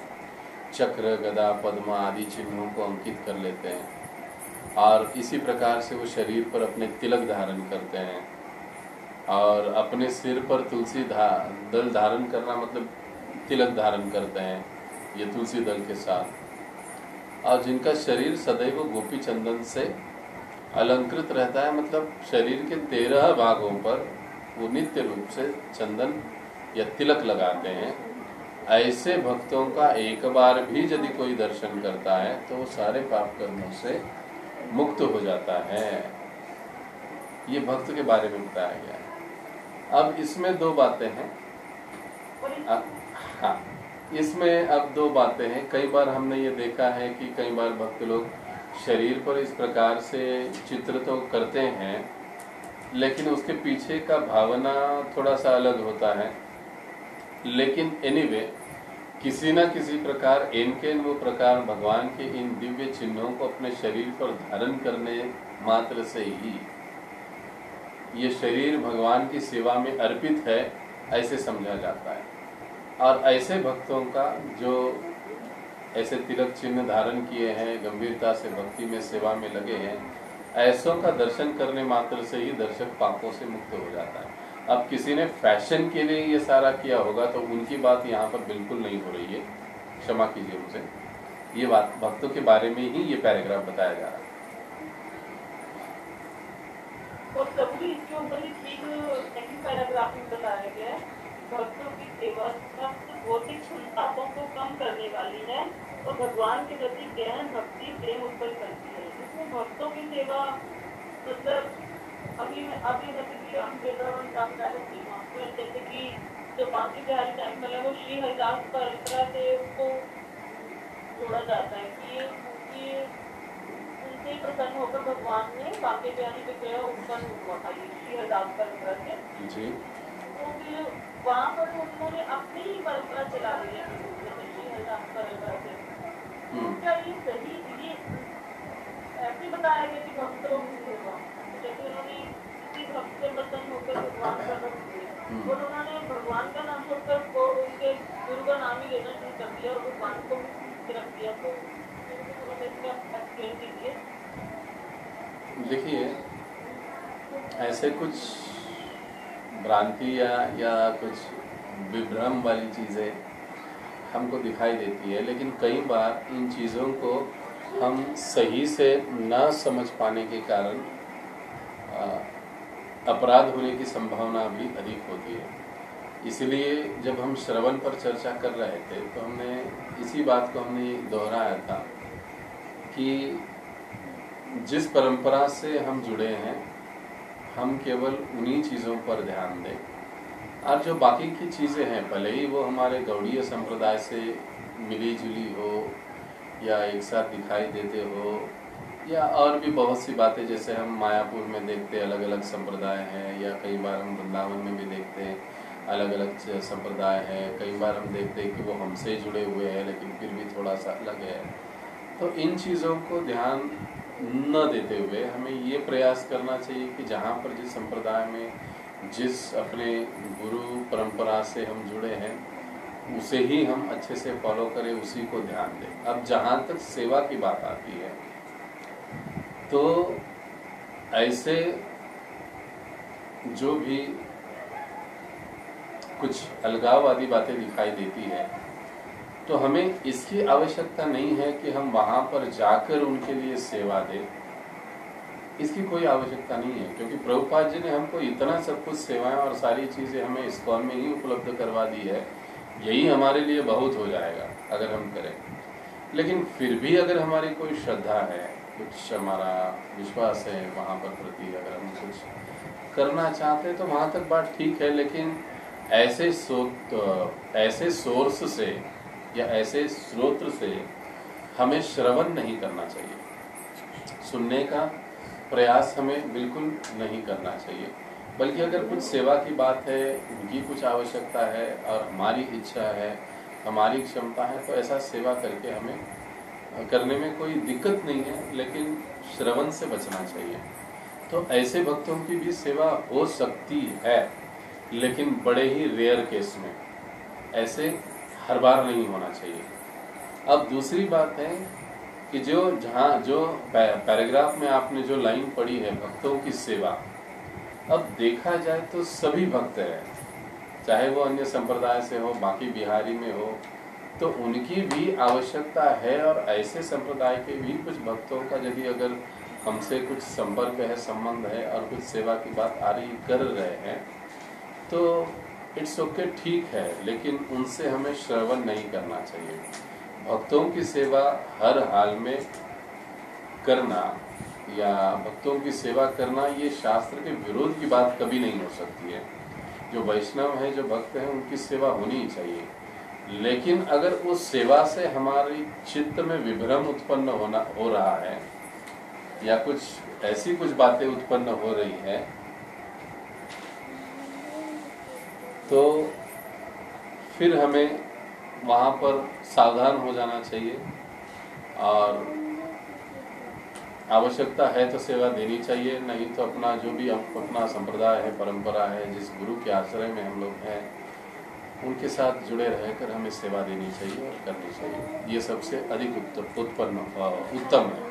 चक्र, गदा, पद्म आदि चिन्हों को अंकित कर लेते हैं और इसी प्रकार से वो शरीर पर अपने तिलक धारण करते हैं और अपने सिर पर तुलसी दल धारण करना मतलब तिलक धारण करते हैं ये तुलसी दल के साथ। और जिनका शरीर सदैव गोपी चंदन से अलंकृत रहता है, मतलब शरीर के 13 भागों पर वो नित्य रूप से चंदन या तिलक लगाते हैं। ऐसे भक्तों का एक बार भी यदि कोई दर्शन करता है तो वो सारे पाप कर्मों से मुक्त हो जाता है। ये भक्त के बारे में बताया गया है। अब इसमें 2 बातें हैं। हाँ, इसमें अब 2 बातें हैं। कई बार हमने ये देखा है कि कई बार भक्त लोग शरीर पर इस प्रकार से चित्र तो करते हैं लेकिन उसके पीछे का भावना थोड़ा सा अलग होता है। लेकिन एनीवे किसी न किसी प्रकार इनके वो प्रकार भगवान के इन दिव्य चिन्हों को अपने शरीर पर धारण करने मात्र से ही ये शरीर भगवान की सेवा में अर्पित है ऐसे समझा जाता है। और ऐसे भक्तों का जो ऐसे तिलक चिन्ह धारण किए हैं, गंभीरता से भक्ति में सेवा में लगे हैं, ऐसों का दर्शन करने मात्र से ही दर्शक पापों से मुक्त हो जाता है। अब किसी ने फैशन के लिए ये सारा किया होगा तो उनकी बात यहाँ पर बिल्कुल नहीं हो रही है, क्षमा कीजिए मुझे। ये बात भक्तों के बारे में ही ये पैराग्राफ बताया जा रहा है। और कभी इसके ऊपर ही ठीक सेकंड पैराग्राफ में बताया गया है, भक्तों की सेवा भौतिक संतापों को कम करने वाली है और भगवान के प्रति गहन भक्ति प्रेम उत्पन्न करती है। इसमें भक्तों की सेवा मतलब अभी जैसे कि जो बाकी बिहारी टेम्पल है वो श्री हरिदास परंपरा से उसको जोड़ा जाता है कि उनसे प्रसन्न होकर भगवान ने बाकी बिहारी विग्रह उत्पन्न हुआ था श्री हरिदास परंपरा से। तो फिर वहाँ पर उन्होंने अपनी ही परंपरा चला ली है श्री हरिदास परंपरा से। तो क्या ये सही, ये ऐसे बताया गया कि भक्तों की सेवा जैसे उन्होंने किसी भक्त से प्रसन्न होकर भगवान का नाम लिया और उन्होंने भगवान का नाम छोड़कर वो उनके गुरु का नाम ही लेना शुरू कर दिया और भगवान को रख दिया। तो एक्सप्लेन कीजिए। देखिए, ऐसे कुछ भ्रांति या कुछ विभ्रम वाली चीज़ें हमको दिखाई देती है, लेकिन कई बार इन चीज़ों को हम सही से न समझ पाने के कारण अपराध होने की संभावना भी अधिक होती है। इसलिए जब हम श्रवण पर चर्चा कर रहे थे तो हमने इसी बात को हमने दोहराया था कि जिस परंपरा से हम जुड़े हैं हम केवल उन्हीं चीज़ों पर ध्यान दें और जो बाकी की चीज़ें हैं भले ही वो हमारे गौड़ीय संप्रदाय से मिली जुली हो या एक साथ दिखाई देते हो या और भी बहुत सी बातें जैसे हम मायापुर में देखते अलग अलग संप्रदाय हैं या कई बार हम वृंदावन में भी देखते हैं अलग अलग संप्रदाय हैं। कई बार हम देखते हैं कि वो हमसे जुड़े हुए हैं लेकिन फिर भी थोड़ा सा अलग है। तो इन चीज़ों को ध्यान न देते हुए हमें ये प्रयास करना चाहिए कि जहाँ पर जिस संप्रदाय में जिस अपने गुरु परंपरा से हम जुड़े हैं उसे ही हम अच्छे से फॉलो करें, उसी को ध्यान दें। अब जहाँ तक सेवा की बात आती है तो ऐसे जो भी कुछ अलगाववादी बातें दिखाई देती है तो हमें इसकी आवश्यकता नहीं है कि हम वहाँ पर जाकर उनके लिए सेवा दें। इसकी कोई आवश्यकता नहीं है क्योंकि प्रभुपाद जी ने हमको इतना सब कुछ सेवाएं और सारी चीज़ें हमें इस्कॉन में ही उपलब्ध करवा दी है, यही हमारे लिए बहुत हो जाएगा अगर हम करें। लेकिन फिर भी अगर हमारी कोई श्रद्धा है, कुछ हमारा विश्वास है वहाँ पर प्रति, अगर हम कुछ करना चाहते तो वहाँ तक बात ठीक है, लेकिन ऐसे सोर्स से या ऐसे स्रोत से हमें श्रवण नहीं करना चाहिए, सुनने का प्रयास हमें बिल्कुल नहीं करना चाहिए। बल्कि अगर कुछ सेवा की बात है, उनकी कुछ आवश्यकता है और हमारी इच्छा है, हमारी क्षमता है, तो ऐसा सेवा करके हमें करने में कोई दिक्कत नहीं है, लेकिन श्रवण से बचना चाहिए। तो ऐसे भक्तों की भी सेवा हो सकती है, लेकिन बड़े ही रेयर केस में, ऐसे हर बार नहीं होना चाहिए। अब दूसरी बात है कि जो पैराग्राफ में आपने जो लाइन पढ़ी है भक्तों की सेवा, अब देखा जाए तो सभी भक्त हैं, चाहे वो अन्य संप्रदाय से हो, बाकी बिहारी में हो, तो उनकी भी आवश्यकता है। और ऐसे संप्रदाय के भी कुछ भक्तों का यदि अगर हमसे कुछ संपर्क है, संबंध है और कुछ सेवा की बात आ रही कर रहे हैं, तो इट्स ओके, ठीक है, लेकिन उनसे हमें श्रवण नहीं करना चाहिए। भक्तों की सेवा हर हाल में करना या भक्तों की सेवा करना, ये शास्त्र के विरोध की बात कभी नहीं हो सकती है। जो वैष्णव है, जो भक्त हैं, उनकी सेवा होनी ही चाहिए। लेकिन अगर उस सेवा से हमारी चित्त में विभ्रम उत्पन्न हो रहा है या कुछ ऐसी कुछ बातें उत्पन्न हो रही है, तो फिर हमें वहाँ पर सावधान हो जाना चाहिए और आवश्यकता है तो सेवा देनी चाहिए, नहीं तो अपना जो भी अपना संप्रदाय है, परंपरा है, जिस गुरु के आश्रय में हम लोग हैं, उनके साथ जुड़े रहकर हमें सेवा देनी चाहिए और करनी चाहिए। ये सबसे अधिक उत्तम है।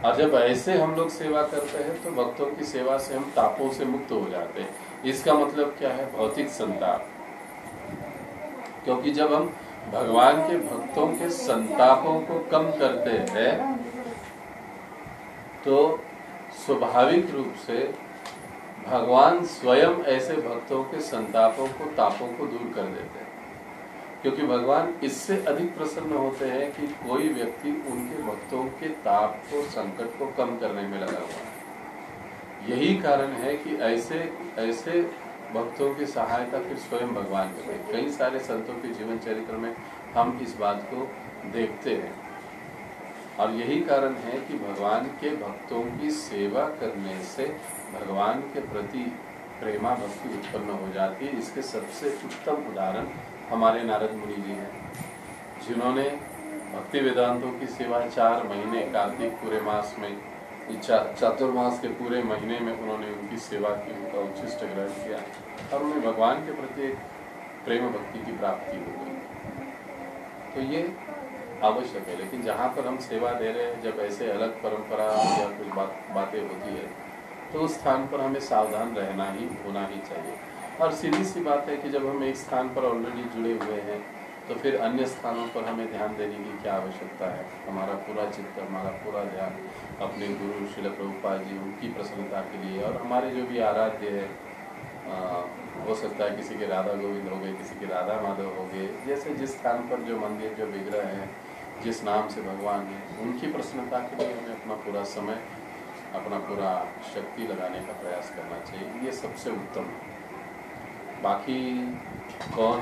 और जब ऐसे हम लोग सेवा करते हैं तो भक्तों की सेवा से हम तापों से मुक्त हो जाते हैं। इसका मतलब क्या है? भौतिक संताप। क्योंकि जब हम भगवान के भक्तों के संतापों को कम करते हैं तो स्वाभाविक रूप से भगवान स्वयं ऐसे भक्तों के संतापों को, तापों को दूर कर देते हैं। क्योंकि भगवान इससे अधिक प्रसन्न होते हैं कि कोई व्यक्ति उनके भक्तों के ताप को, संकट को कम करने में लगा हुआ है। यही कारण है कि ऐसे भक्तों की सहायता फिर स्वयं भगवान करते हैं। कई सारे संतों के जीवन चरित्र में हम इस बात को देखते हैं। और यही कारण है कि भगवान के भक्तों की सेवा करने से भगवान के प्रति प्रेमा भक्ति उत्पन्न हो जाती है। इसके सबसे उत्तम उदाहरण हमारे नारद मुनि जी हैं, जिन्होंने भक्ति वेदांतों की सेवा 4 महीने कार्तिक पूरे मास में, चातुर्मास के पूरे महीने में उन्होंने उनकी सेवा की, उनका उच्छिष्ट ग्रहण किया और उन्हें भगवान के प्रति एक प्रेम भक्ति की प्राप्ति हो गई। तो ये आवश्यक है। लेकिन जहाँ पर हम सेवा दे रहे हैं, जब ऐसे अलग परंपरा या कुछ बातें होती है, तो उस स्थान पर हमें सावधान होना ही चाहिए। और सीधी सी बात है कि जब हम एक स्थान पर ऑलरेडी जुड़े हुए हैं, तो फिर अन्य स्थानों पर हमें ध्यान देने की क्या आवश्यकता है? हमारा पूरा चित्त, हमारा पूरा ध्यान अपने गुरु श्रील प्रभुपाद जी, उनकी प्रसन्नता के लिए, और हमारे जो भी आराध्य है, हो सकता है किसी के राधा गोविंद हो गए, किसी के राधा माधव हो गए, जैसे जिस स्थान पर जो मंदिर, जो विग्रह है, जिस नाम से भगवान है, उनकी प्रसन्नता के लिए हमें अपना पूरा समय, अपना पूरा शक्ति लगाने का प्रयास करना चाहिए। ये सबसे उत्तम है। बाकी कौन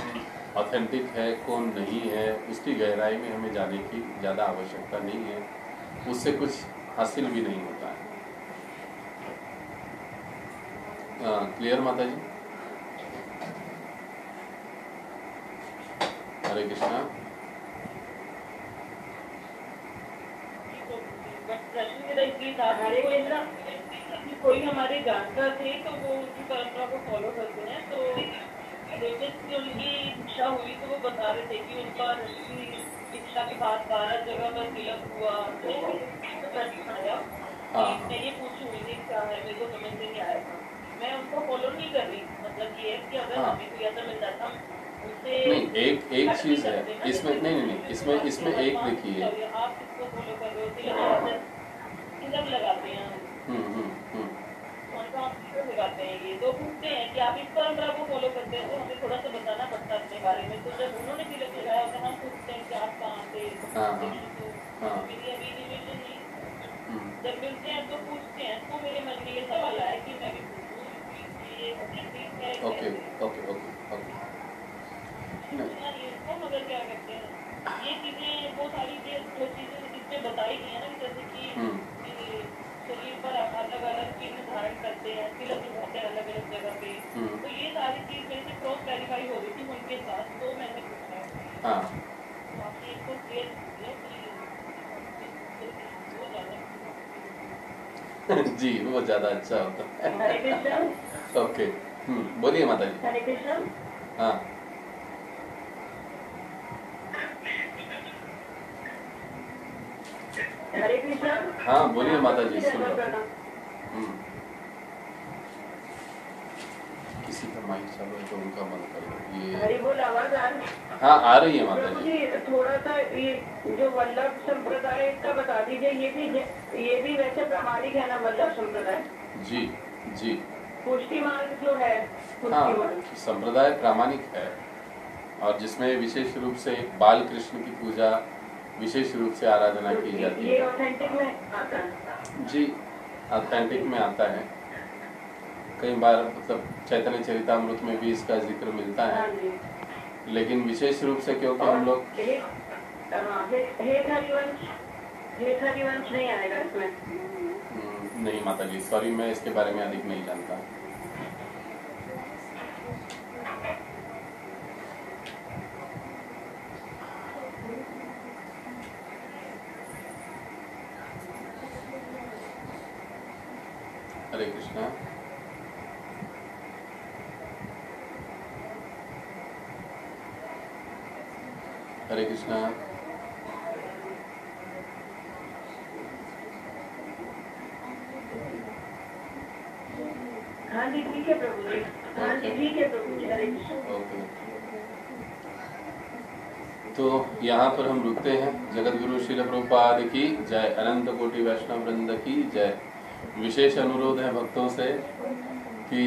ऑथेंटिक है, कौन नहीं है, उसकी गहराई में हमें जाने की ज़्यादा आवश्यकता नहीं है, उससे कुछ हासिल भी नहीं होता है। क्लियर माता जी? हरे कृष्णा। प्रश्न मेरा इसलिए था कि कोई हमारे जानकार थे तो वो उनकी परंपरा को फॉलो करते हैं, तो जो उनकी इच्छा हुई तो वो बता रहे थे कि उनका इच्छा के बाद 12 जगह पर तिलक हुआ। तो प्रश्न आया, मैं ये पूछूँ क्या है, मेरे को समझ में नहीं आया था। मैं उसको फॉलो नहीं कर रही, मतलब ये है कि अगर हमें कोई ऐसा मिल जाता नहीं, एक चीज है इसमें, नहीं इसमें एक देखिए, आप इसको फॉलो कर रहे हो, तिलक लगाते हैं, लगाते हैं, ये तो पूछते हैं कि आप इस परंपरा को फॉलो करते हैं, तो हमें थोड़ा सा बताना पड़ता है अपने बारे में। तो जब उन्होंने तिलक लगाया तो हम पूछते हैं कि आप कहाँ से, मेरी अभी रिलेशन नहीं, जब मिलते हैं तो पूछते हैं। तो मेरे मन में ये सवाल आया कि मैं भी पूछूं ये please okay okay okay okay. मगर क्या कहते हैं ये चीजें वो सारी जो चीजें इसमें बताई गई है ना, जैसे कि शरीर पर अलग अलग चीजें धारण करते हैं, तिलक लगाते हैं अलग अलग जगह पे, तो ये सारी चीज मेरे से क्रॉस वेरीफाई हो रही थी उनके साथ, तो मैंने पूछा हाँ आपने इसको क्लियर किया कि जी वो ज्यादा अच्छा होता है। हरे कृष्ण। ओके बोलिए माता जी। हरे कृष्ण। हाँ हरे कृष्ण। हाँ बोलिए माता जी, सुन रहा हूँ। किसी का माइक चालू है तो उनका मन कर लो। ये हरि बोल आवाज आ रही है? हाँ आ रही है माता जी। थोड़ा सा ये जो वल्लभ संप्रदाय इसका बता दीजिए, ये भी वैसे प्रामाणिक है ना वल्लभ संप्रदाय? जी जी पुष्टि मार्ग जो है, हाँ संप्रदाय प्रामाणिक है, और जिसमें विशेष रूप से बाल कृष्ण की पूजा विशेष रूप से आराधना की जाती है। ये ऑथेंटिक में आता है? जी ऑथेंटिक में आता है। कई बार मतलब चैतन्य चरितामृत में भी इसका जिक्र मिलता है, लेकिन विशेष रूप से क्योंकि हम लोग हरिवंश नहीं आएगा इसमें? नहीं माता जी सॉरी, मैं इसके बारे में अधिक नहीं जानता। हरे कृष्णा। हरे कृष्णा। हाँ जी ठीक है प्रभु जी। हाँ जी ठीक है प्रभु जी। हरे कृष्ण। ओके तो यहाँ पर हम रुकते हैं। जगत गुरु श्रील प्रभुपाद की जय, अनंत कोटि वैष्णव वृंद की जय। विशेष अनुरोध है भक्तों से कि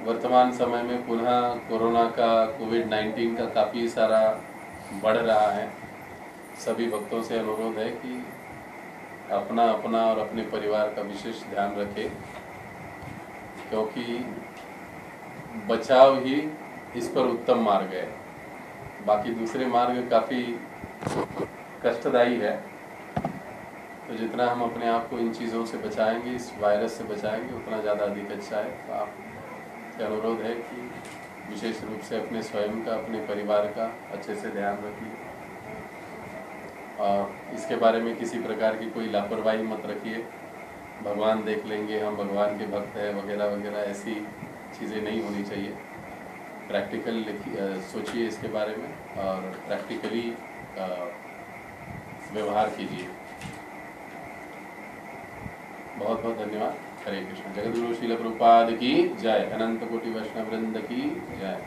वर्तमान समय में पुनः कोरोना का कोविड-19 का काफ़ी सारा बढ़ रहा है। सभी भक्तों से अनुरोध है कि अपना अपना और अपने परिवार का विशेष ध्यान रखें, क्योंकि बचाव ही इस पर उत्तम मार्ग है। बाकी दूसरे मार्ग काफ़ी कष्टदायी है। तो जितना हम अपने आप को इन चीज़ों से बचाएंगे, इस वायरस से बचाएंगे, उतना ज़्यादा अधिक अच्छा है। तो आपसे अनुरोध है कि विशेष रूप से अपने स्वयं का, अपने परिवार का अच्छे से ध्यान रखिए, और इसके बारे में किसी प्रकार की कोई लापरवाही मत रखिए। भगवान देख लेंगे, हम भगवान के भक्त हैं वगैरह वगैरह, ऐसी चीज़ें नहीं होनी चाहिए। प्रैक्टिकल सोचिए इसके बारे में और प्रैक्टिकली व्यवहार कीजिए। बहुत बहुत धन्यवाद। हरे कृष्ण। जगत गुरु श्रील प्रभुपाद की जय, अनंत कोटि वैष्णव वृंद की जय।